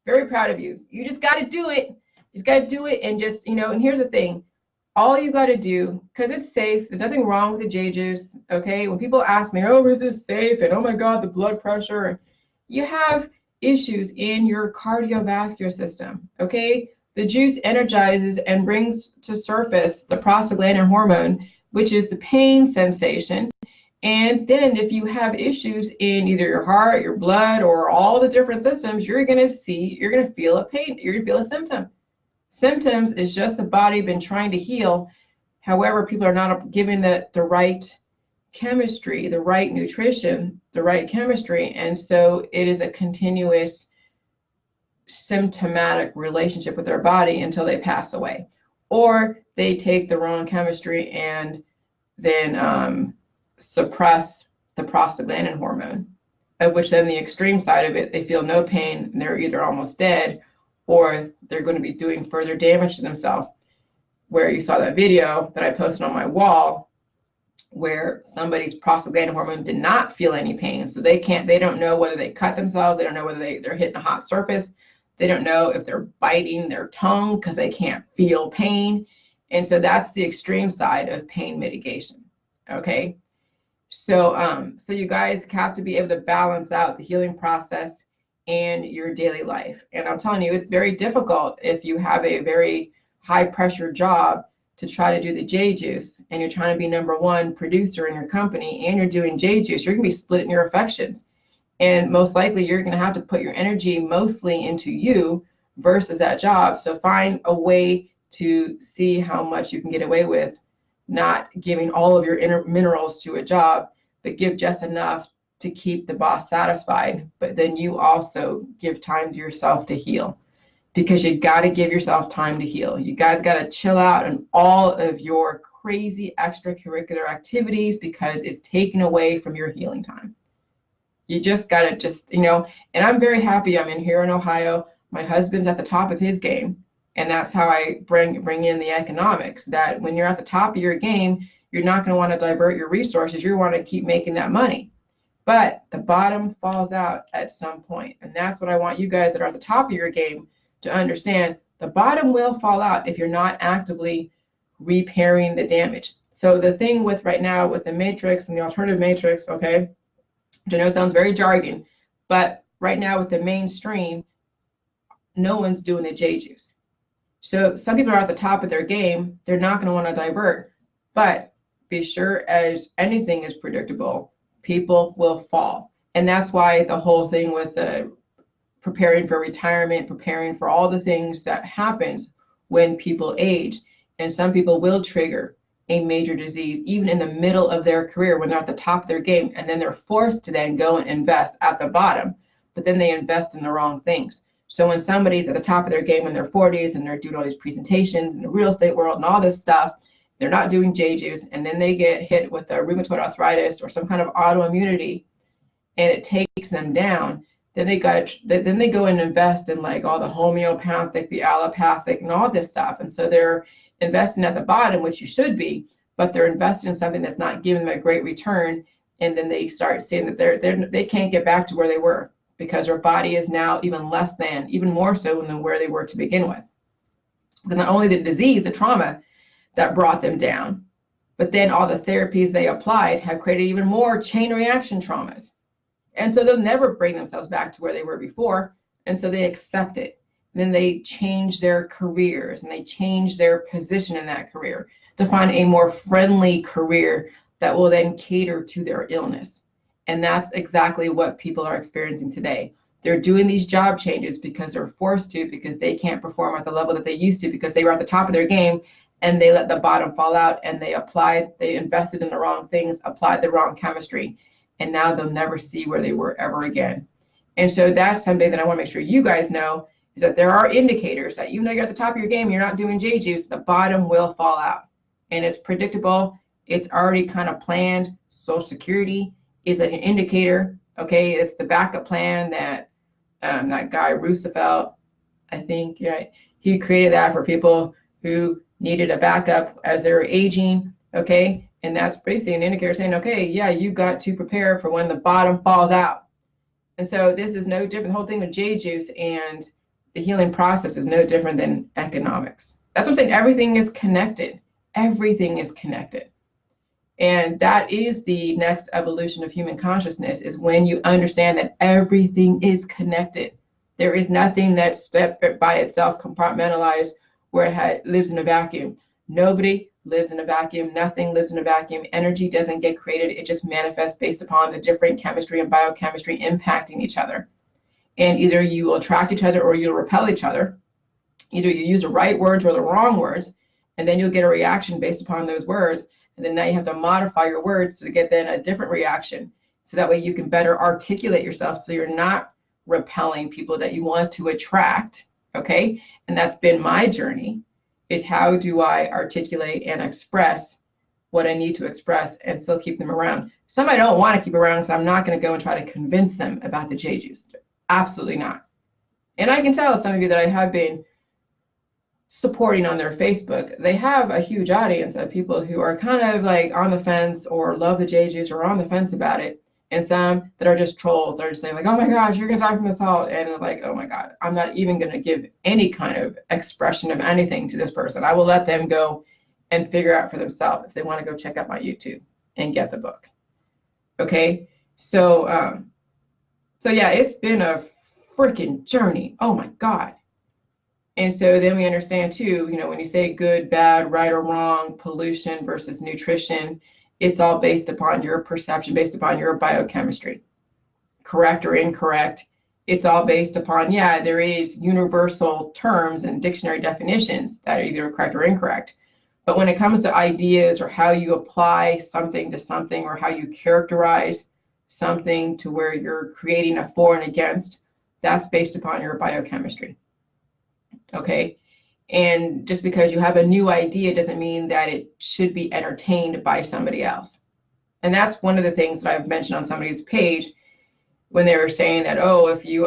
Very proud of you. You just got to do it. You just got to do it, and just, and here's the thing. All you got to do, because it's safe, there's nothing wrong with the J juice, okay? When people ask me, oh, is this safe? And oh my God, the blood pressure. You have issues in your cardiovascular system, okay? The juice energizes and brings to surface the prostaglandin hormone, which is the pain sensation. And then if you have issues in either your heart, your blood, or all the different systems, you're going to feel a pain, you're going to feel a symptom. Symptoms is just the body been trying to heal. However, people are not given the right chemistry, the right nutrition, the right chemistry. And so it is a continuous symptomatic relationship with their body until they pass away, or they take the wrong chemistry and then suppress the prostaglandin hormone, of which then the extreme side of it, they feel no pain and they're either almost dead or they're going to be doing further damage to themselves. Where you saw that video that I posted on my wall where somebody's prostaglandin hormone did not feel any pain, so they don't know whether they cut themselves, they don't know whether they're hitting a hot surface. They don't know if they're biting their tongue because they can't feel pain. And so that's the extreme side of pain mitigation. Okay. So you guys have to be able to balance out the healing process and your daily life. And I'm telling you, it's very difficult if you have a very high pressure job to try to do the J juice and you're trying to be number one producer in your company and you're doing J juice. You're going to be splitting your affections. And most likely you're going to have to put your energy mostly into you versus that job. So find a way to see how much you can get away with not giving all of your minerals to a job, but give just enough to keep the boss satisfied. But then you also give time to yourself to heal, because you got to give yourself time to heal. You guys got to chill out on all of your crazy extracurricular activities because it's taken away from your healing time. You just got to and I'm very happy I'm in here in Ohio. My husband's at the top of his game. And that's how I bring in the economics, that when you're at the top of your game, you're not going to want to divert your resources. You want to keep making that money. But the bottom falls out at some point. And that's what I want you guys that are at the top of your game to understand. The bottom will fall out if you're not actively repairing the damage. So the thing with right now with the matrix and the alternative matrix, okay, which I know sounds very jargon, but right now with the mainstream, no one's doing the J juice. So some people are at the top of their game, they're not going to want to divert. But be sure, as anything is predictable, people will fall. And that's why the whole thing with preparing for retirement, preparing for all the things that happens when people age. And some people will trigger a major disease even in the middle of their career when they're at the top of their game, and then they're forced to then go and invest at the bottom, but then they invest in the wrong things. So when somebody's at the top of their game in their 40s and they're doing all these presentations in the real estate world and all this stuff, they're not doing J-juice, and then they get hit with a rheumatoid arthritis or some kind of autoimmunity, and it takes them down. Then they go and invest in like all the homeopathic, the allopathic, and all this stuff. And so they're investing at the bottom, which you should be, but they're investing in something that's not giving them a great return. And then they start seeing that they can't get back to where they were because their body is now even more so than where they were to begin with. Because not only the disease, the trauma that brought them down, but then all the therapies they applied have created even more chain reaction traumas. And so they'll never bring themselves back to where they were before. And so they accept it. And then they change their careers and they change their position in that career to find a more friendly career that will then cater to their illness. And that's exactly what people are experiencing today. They're doing these job changes because they're forced to, because they can't perform at the level that they used to, because they were at the top of their game and they let the bottom fall out, and they invested in the wrong things, applied the wrong chemistry, and now they'll never see where they were ever again. And so that's something that I want to make sure you guys know, is that there are indicators that you're at the top of your game, you're not doing J-juice, the bottom will fall out. And it's predictable. It's already kind of planned. Social Security is an indicator. Okay, it's the backup plan that that guy Roosevelt, I think, right, he created that for people who needed a backup as they were aging. Okay, and that's basically an indicator saying, okay, yeah, you got to prepare for when the bottom falls out. And so this is no different. The whole thing with J-juice and the healing process is no different than economics. That's what I'm saying. Everything is connected. Everything is connected. And that is the next evolution of human consciousness, is when you understand that everything is connected. There is nothing that's by itself compartmentalized where it lives in a vacuum. Nobody lives in a vacuum. Nothing lives in a vacuum. Energy doesn't get created. It just manifests based upon the different chemistry and biochemistry impacting each other. And either you will attract each other or you'll repel each other. Either you use the right words or the wrong words, and then you'll get a reaction based upon those words. And then now you have to modify your words to get then a different reaction. So that way you can better articulate yourself so you're not repelling people that you want to attract. Okay. And that's been my journey, is how do I articulate and express what I need to express and still keep them around. Some I don't want to keep around, so I'm not going to go and try to convince them about the J-juice. Absolutely not. And I can tell some of you that I have been supporting on their Facebook, they have a huge audience of people who are kind of like on the fence or love the J-juice or on the fence about it. And some that are just trolls. They're just saying like, oh my gosh, you're going to talk from assault. And like, oh my God, I'm not even going to give any kind of expression of anything to this person. I will let them go and figure out for themselves if they want to go check out my YouTube and get the book. Okay. So yeah, it's been a freaking journey. Oh my God. And so then we understand too, when you say good, bad, right or wrong, pollution versus nutrition, it's all based upon your perception, based upon your biochemistry, correct or incorrect. It's all based upon, there is universal terms and dictionary definitions that are either correct or incorrect. But when it comes to ideas or how you apply something to something or how you characterize something to where you're creating a for and against, that's based upon your biochemistry. Okay. And just because you have a new idea doesn't mean that it should be entertained by somebody else. And that's one of the things that I've mentioned on somebody's page when they were saying that, oh, if you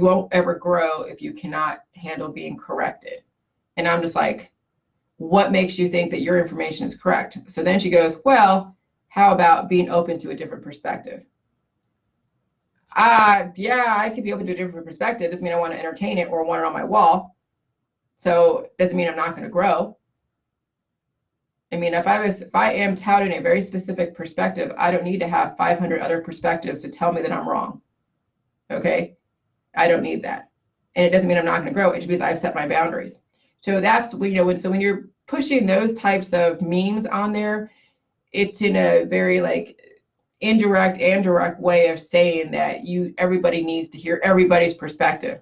won't ever grow if you cannot handle being corrected. And I'm just like, what makes you think that your information is correct? So then she goes, well, how about being open to a different perspective? Yeah, I could be open to a different perspective. Doesn't mean I want to entertain it or want it on my wall. So doesn't mean I'm not going to grow. I mean, if I am touting a very specific perspective, I don't need to have 500 other perspectives to tell me that I'm wrong. Okay, I don't need that, and it doesn't mean I'm not going to grow. It just means I've set my boundaries. So that's when you're pushing those types of memes on there, it's in a very like indirect and direct way of saying that everybody needs to hear everybody's perspective.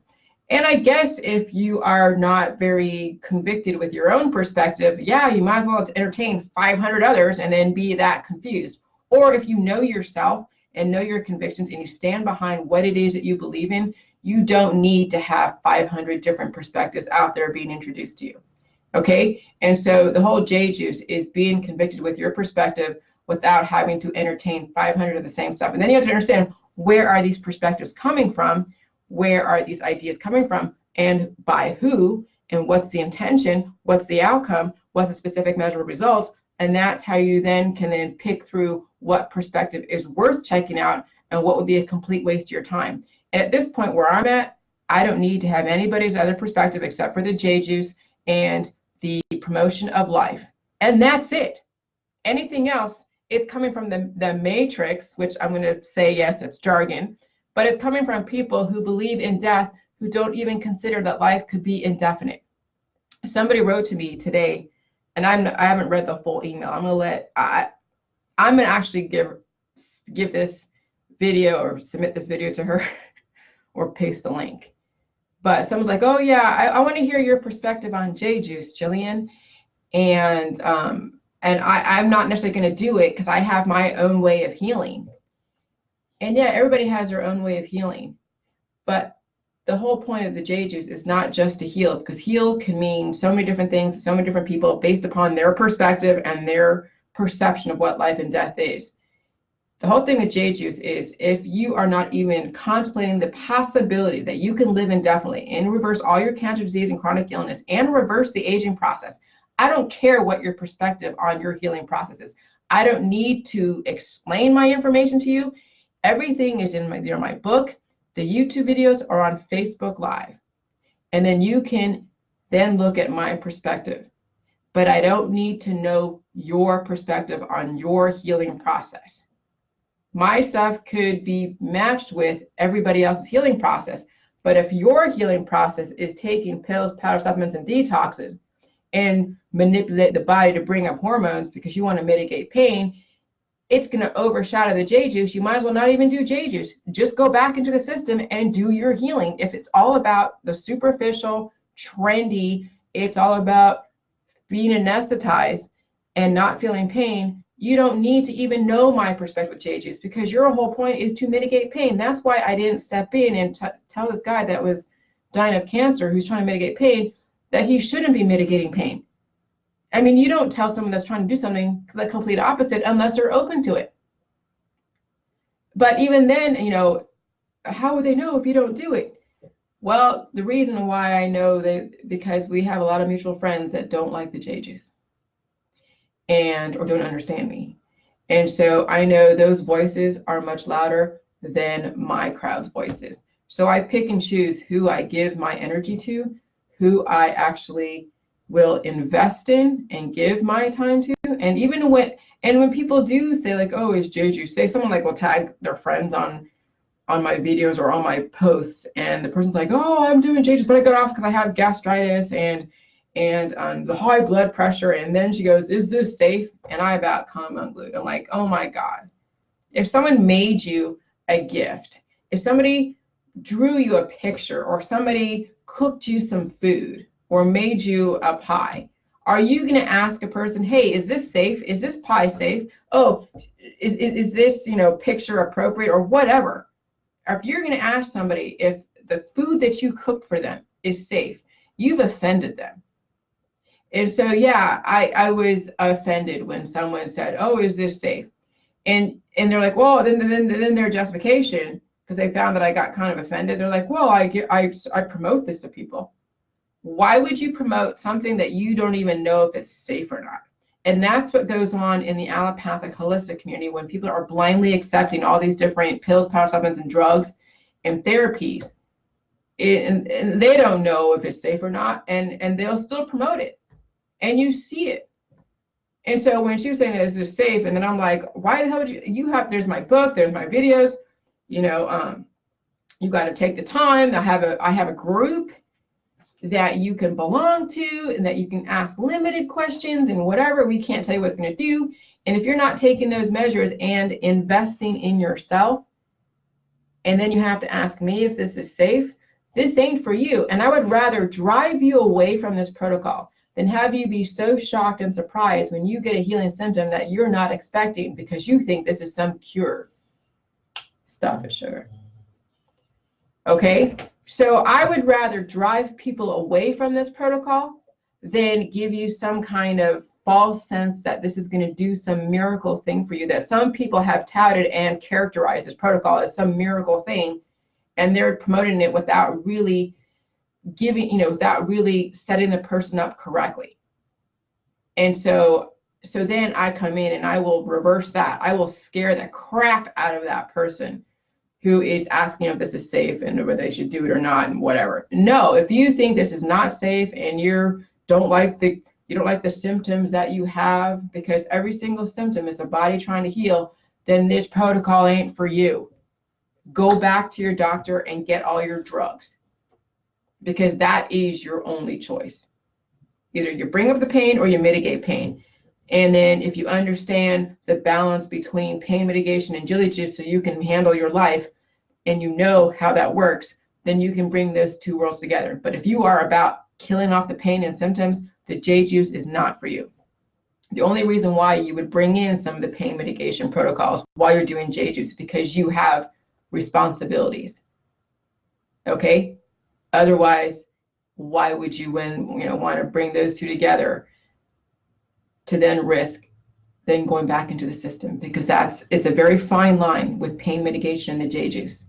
And I guess if you are not very convicted with your own perspective, you might as well entertain 500 others and then be that confused. Or if you know yourself and know your convictions and you stand behind what it is that you believe in, you don't need to have 500 different perspectives out there being introduced to you. Okay, and so the whole J juice is being convicted with your perspective without having to entertain 500 of the same stuff. And then you have to understand, where are these perspectives coming from? Where are these ideas coming from? And by who? And what's the intention? What's the outcome? What's the specific measurable results? And that's how you then can then pick through what perspective is worth checking out and what would be a complete waste of your time. And at this point where I'm at, I don't need to have anybody's other perspective except for the J juice and the promotion of life. And that's it. Anything else, it's coming from the matrix, which I'm going to say, yes, it's jargon, but it's coming from people who believe in death, who don't even consider that life could be indefinite. Somebody wrote to me today, and I haven't read the full email. I'm going to actually give this video or submit this video to her or paste the link. But someone's like, oh yeah, I want to hear your perspective on J juice, Jillian. And I'm not necessarily going to do it because I have my own way of healing. And yeah, everybody has their own way of healing. But the whole point of the J juice is not just to heal, because heal can mean so many different things to so many different people based upon their perspective and their perception of what life and death is. The whole thing with J juice is, if you are not even contemplating the possibility that you can live indefinitely and reverse all your cancer, disease, and chronic illness and reverse the aging process, I don't care what your perspective on your healing process is. I don't need to explain my information to you. Everything is in my book, the YouTube videos are on Facebook Live. And then you can then look at my perspective. But I don't need to know your perspective on your healing process. My stuff could be matched with everybody else's healing process. But if your healing process is taking pills, powder supplements, and detoxes and manipulate the body to bring up hormones because you want to mitigate pain, it's going to overshadow the J juice. You might as well not even do J juice. Just go back into the system and do your healing. If it's all about the superficial, trendy, it's all about being anesthetized and not feeling pain, you don't need to even know my perspective with J juice, because your whole point is to mitigate pain. That's why I didn't step in and tell this guy that was dying of cancer, who's trying to mitigate pain, that he shouldn't be mitigating pain. I mean, you don't tell someone that's trying to do something the complete opposite unless they're open to it. But even then, how would they know if you don't do it? Well, the reason why I know because we have a lot of mutual friends that don't like the J juice or don't understand me. And so I know those voices are much louder than my crowd's voices. So I pick and choose who I give my energy to, who I actually will invest in and give my time to. And even when people do say like, oh, it's J juice, say someone like will tag their friends on my videos or on my posts, and the person's like, oh, I'm doing J juice, but I got off because I have gastritis and the high blood pressure. And then she goes, is this safe? And I about come unglued. I'm like, oh my God. If someone made you a gift, if somebody drew you a picture, or somebody cooked you some food or made you a pie, are you going to ask a person, hey, is this safe? Is this pie safe? Oh, is this, picture appropriate or whatever? Or if you're going to ask somebody if the food that you cooked for them is safe, you've offended them. And so, yeah, I was offended when someone said, oh, is this safe? And they're like, well, then their justification, because they found that I got kind of offended, they're like, well, I promote this to people. Why would you promote something that you don't even know if it's safe or not? And that's what goes on in the allopathic holistic community when people are blindly accepting all these different pills, powder supplements, and drugs and therapies. And they don't know if it's safe or not, and they'll still promote it. And you see it. And so when she was saying, is this safe? And then I'm like, why the hell would there's my book, there's my videos, you got to take the time. I have a group that you can belong to and that you can ask limited questions and whatever. We can't tell you what it's going to do. And if you're not taking those measures and investing in yourself, and then you have to ask me if this is safe, this ain't for you. And I would rather drive you away from this protocol than have you be so shocked and surprised when you get a healing symptom that you're not expecting because you think this is some cure. Stop it, sugar. Okay, so I would rather drive people away from this protocol then give you some kind of false sense that this is going to do some miracle thing for you, that some people have touted and characterized this protocol as some miracle thing, and they're promoting it without really giving, without really setting the person up correctly. And so then I come in and I will reverse that. I will scare the crap out of that person who is asking if this is safe and whether they should do it or not and whatever. No, if you think this is not safe and you don't like the symptoms that you have, because every single symptom is the body trying to heal, then this protocol ain't for you. Go back to your doctor and get all your drugs, because that is your only choice. Either you bring up the pain or you mitigate pain. And then if you understand the balance between pain mitigation and jiu-jitsu so you can handle your life and you know how that works, then you can bring those two worlds together. But if you are about killing off the pain and symptoms, the J-Juice is not for you. The only reason why you would bring in some of the pain mitigation protocols while you're doing J-Juice is because you have responsibilities. Okay? Otherwise, why would you want to bring those two together to then risk then going back into the system? Because it's a very fine line with pain mitigation and the J-Juice,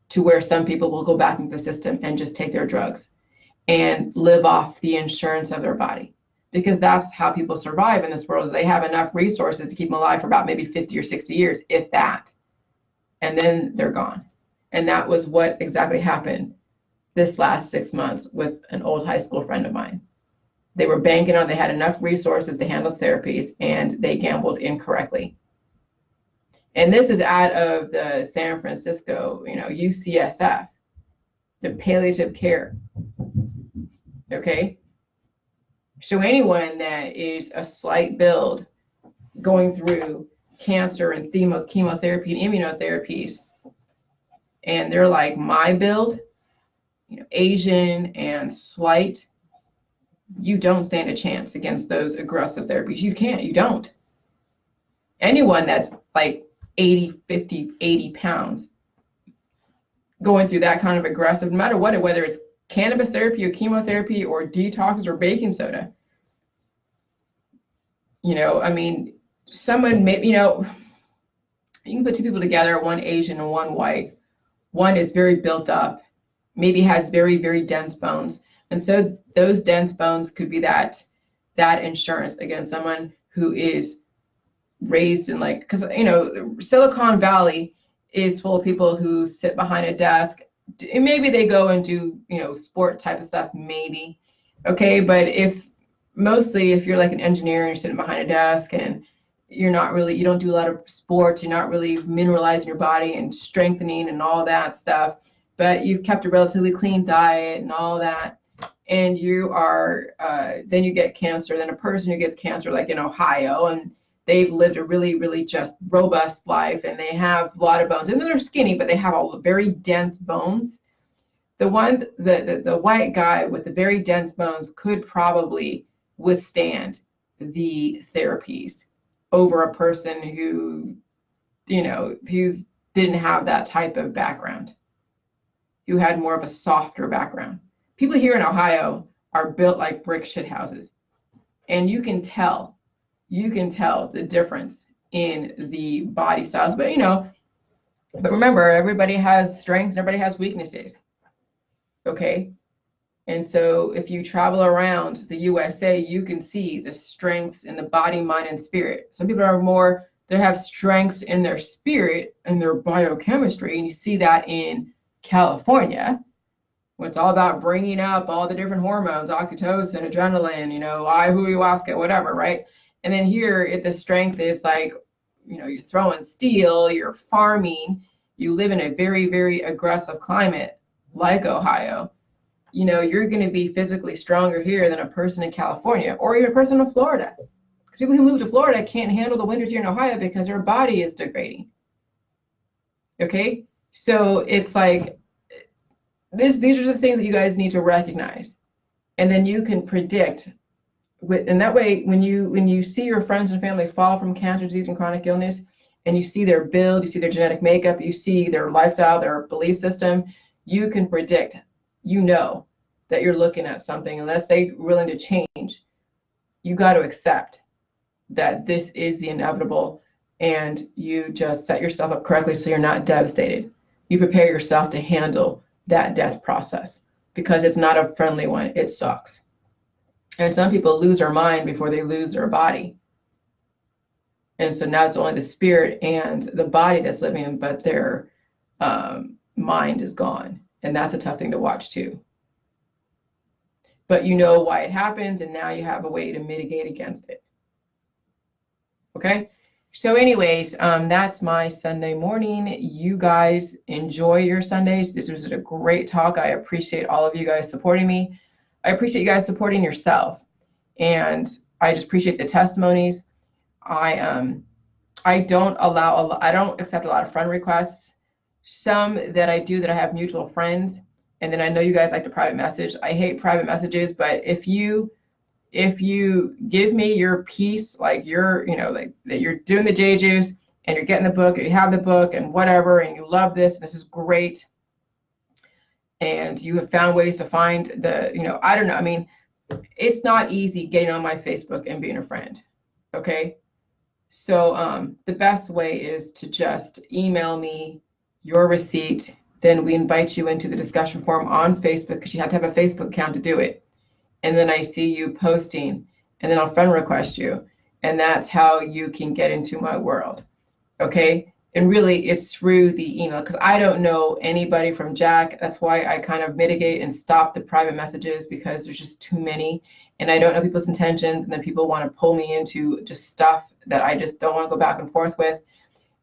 to where some people will go back into the system and just take their drugs and live off the insurance of their body, because that's how people survive in this world, is they have enough resources to keep them alive for about maybe 50 or 60 years, if that, and then they're gone. And that was what exactly happened this last 6 months with an old high school friend of mine. They were banking on, they had enough resources to handle therapies, and they gambled incorrectly. And this is out of the San Francisco, UCSF, the palliative care. Okay? So anyone that is a slight build going through cancer and chemotherapy and immunotherapies, and they're like my build, Asian and slight, you don't stand a chance against those aggressive therapies. You don't. Anyone that's like 80, 50, 80 pounds going through that kind of aggressive, no matter what, whether it's cannabis therapy or chemotherapy or detox or baking soda, someone may, you can put two people together, one Asian and one white. One is very built up, maybe has very, very dense bones. And so those dense bones could be that insurance against someone who is raised in because Silicon Valley is full of people who sit behind a desk. Maybe they go and do, sport type of stuff, maybe. Okay, but if you're like an engineer and you're sitting behind a desk and you don't do a lot of sports, you're not really mineralizing your body and strengthening and all that stuff, but you've kept a relatively clean diet and all that, and you are, then you get cancer. Then a person who gets cancer, like in Ohio, and they've lived a really, really just robust life, and they have a lot of bones, and then they're skinny, but they have all the very dense bones. The white guy with the very dense bones could probably withstand the therapies over a person who didn't have that type of background, who had more of a softer background. People here in Ohio are built like brick shit houses, and you can tell the difference in the body styles. But remember, everybody has strengths and everybody has weaknesses. Okay? And so if you travel around the USA, you can see the strengths in the body, mind, and spirit. Some people they have strengths in their spirit and their biochemistry, and you see that in California, when it's all about bringing up all the different hormones, oxytocin, adrenaline, ayahuasca, whatever, right? And then here, the strength is like, you're throwing steel, you're farming, you live in a very, very aggressive climate like Ohio. You're going to be physically stronger here than a person in California or even a person in Florida. Because people who move to Florida can't handle the winters here in Ohio because their body is degrading. Okay? So it's like, these are the things that you guys need to recognize. And then you can predict. And that way, when you see your friends and family fall from cancer, disease, and chronic illness, and you see their build, you see their genetic makeup, you see their lifestyle, their belief system, you can predict, that you're looking at something, unless they're willing to change, you got to accept that this is the inevitable, and you just set yourself up correctly so you're not devastated. You prepare yourself to handle that death process, because it's not a friendly one. It sucks. And some people lose their mind before they lose their body. And so now it's only the spirit and the body that's living, but their mind is gone. And that's a tough thing to watch too. But you know why it happens, and now you have a way to mitigate against it. Okay? So anyways, that's my Sunday morning. You guys enjoy your Sundays. This was a great talk. I appreciate all of you guys supporting me. I appreciate you guys supporting yourself. And I just appreciate the testimonies. I don't accept a lot of friend requests. Some that I do, that I have mutual friends. And then I know you guys like to private message. I hate private messages, but if you give me your piece, like you're, like that you're doing the J Juice and you're getting the book, or you have the book and whatever, and you love this, and this is great, and you have found ways to find the, I don't know. I mean, it's not easy getting on my Facebook and being a friend. Okay. So the best way is to just email me your receipt. Then we invite you into the discussion forum on Facebook, because you have to have a Facebook account to do it. And then I see you posting, and then I'll friend request you. And that's how you can get into my world. Okay. And really it's through the email, because I don't know anybody from Jack. That's why I kind of mitigate and stop the private messages, because there's just too many. And I don't know people's intentions. And then people want to pull me into just stuff that I just don't want to go back and forth with.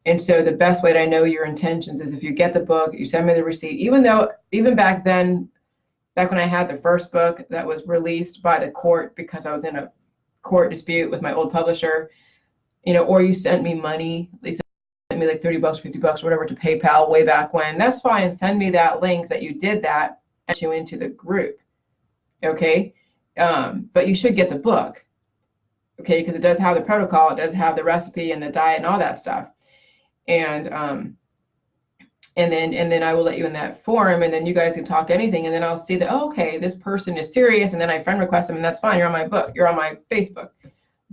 And so the best way to know your intentions is if you get the book, you send me the receipt. Even back then, back when I had the first book that was released by the court, because I was in a court dispute with my old publisher, or you sent me money, at least sent me like $30, $50, whatever, to PayPal way back when, that's fine. Send me that link that you did that, and you into the group. Okay. But you should get the book. Okay. Because it does have the protocol, it does have the recipe and the diet and all that stuff. And then I will let you in that forum, and then you guys can talk anything, and then I'll see that, oh, okay, this person is serious, and then I friend request them, and that's fine. You're on my book, you're on my Facebook.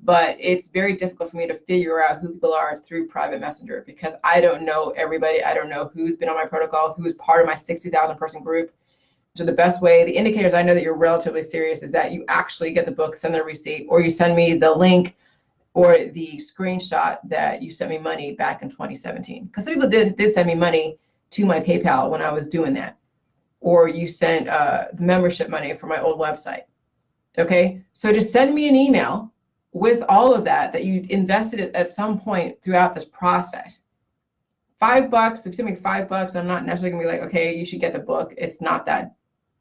But it's very difficult for me to figure out who people are through private messenger, because I don't know everybody. I don't know who's been on my protocol, who's part of my 60,000 person group. So the best way, the indicators I know that you're relatively serious, is that you actually get the book, send the receipt, or you send me the link or the screenshot that you sent me money back in 2017. Because some people did send me money to my PayPal when I was doing that. Or you sent the membership money for my old website. Okay, so just send me an email with all of that you invested at some point throughout this process. $5, if you send me $5, I'm not necessarily gonna be like, okay, you should get the book. It's not that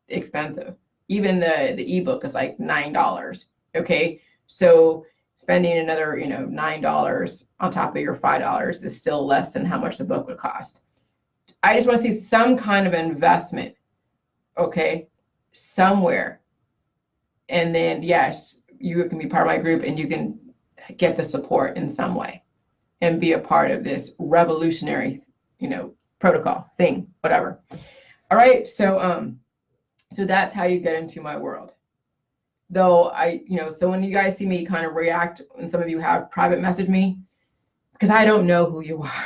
expensive. Even the ebook is like $9. Okay, so spending another $9 on top of your $5 is still less than how much the book would cost. I just want to see some kind of investment, okay, somewhere. And then, yes, you can be part of my group, and you can get the support in some way and be a part of this revolutionary, protocol thing, whatever. All right, so that's how you get into my world. Though so when you guys see me kind of react, and some of you have private messaged me, because I don't know who you are.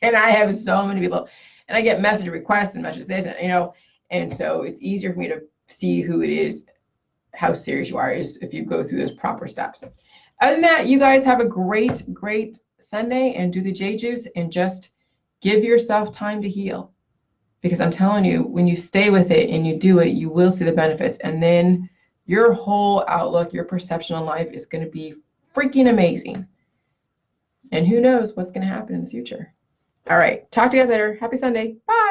And I have so many people, and I get message requests and message this, and and so it's easier for me to see who it is, how serious you are, is if you go through those proper steps. Other than that, you guys have a great, great Sunday, and do the J Juice, and just give yourself time to heal. Because I'm telling you, when you stay with it and you do it, you will see the benefits. And then your whole outlook, your perception on life is going to be freaking amazing. And who knows what's going to happen in the future. All right. Talk to you guys later. Happy Sunday. Bye.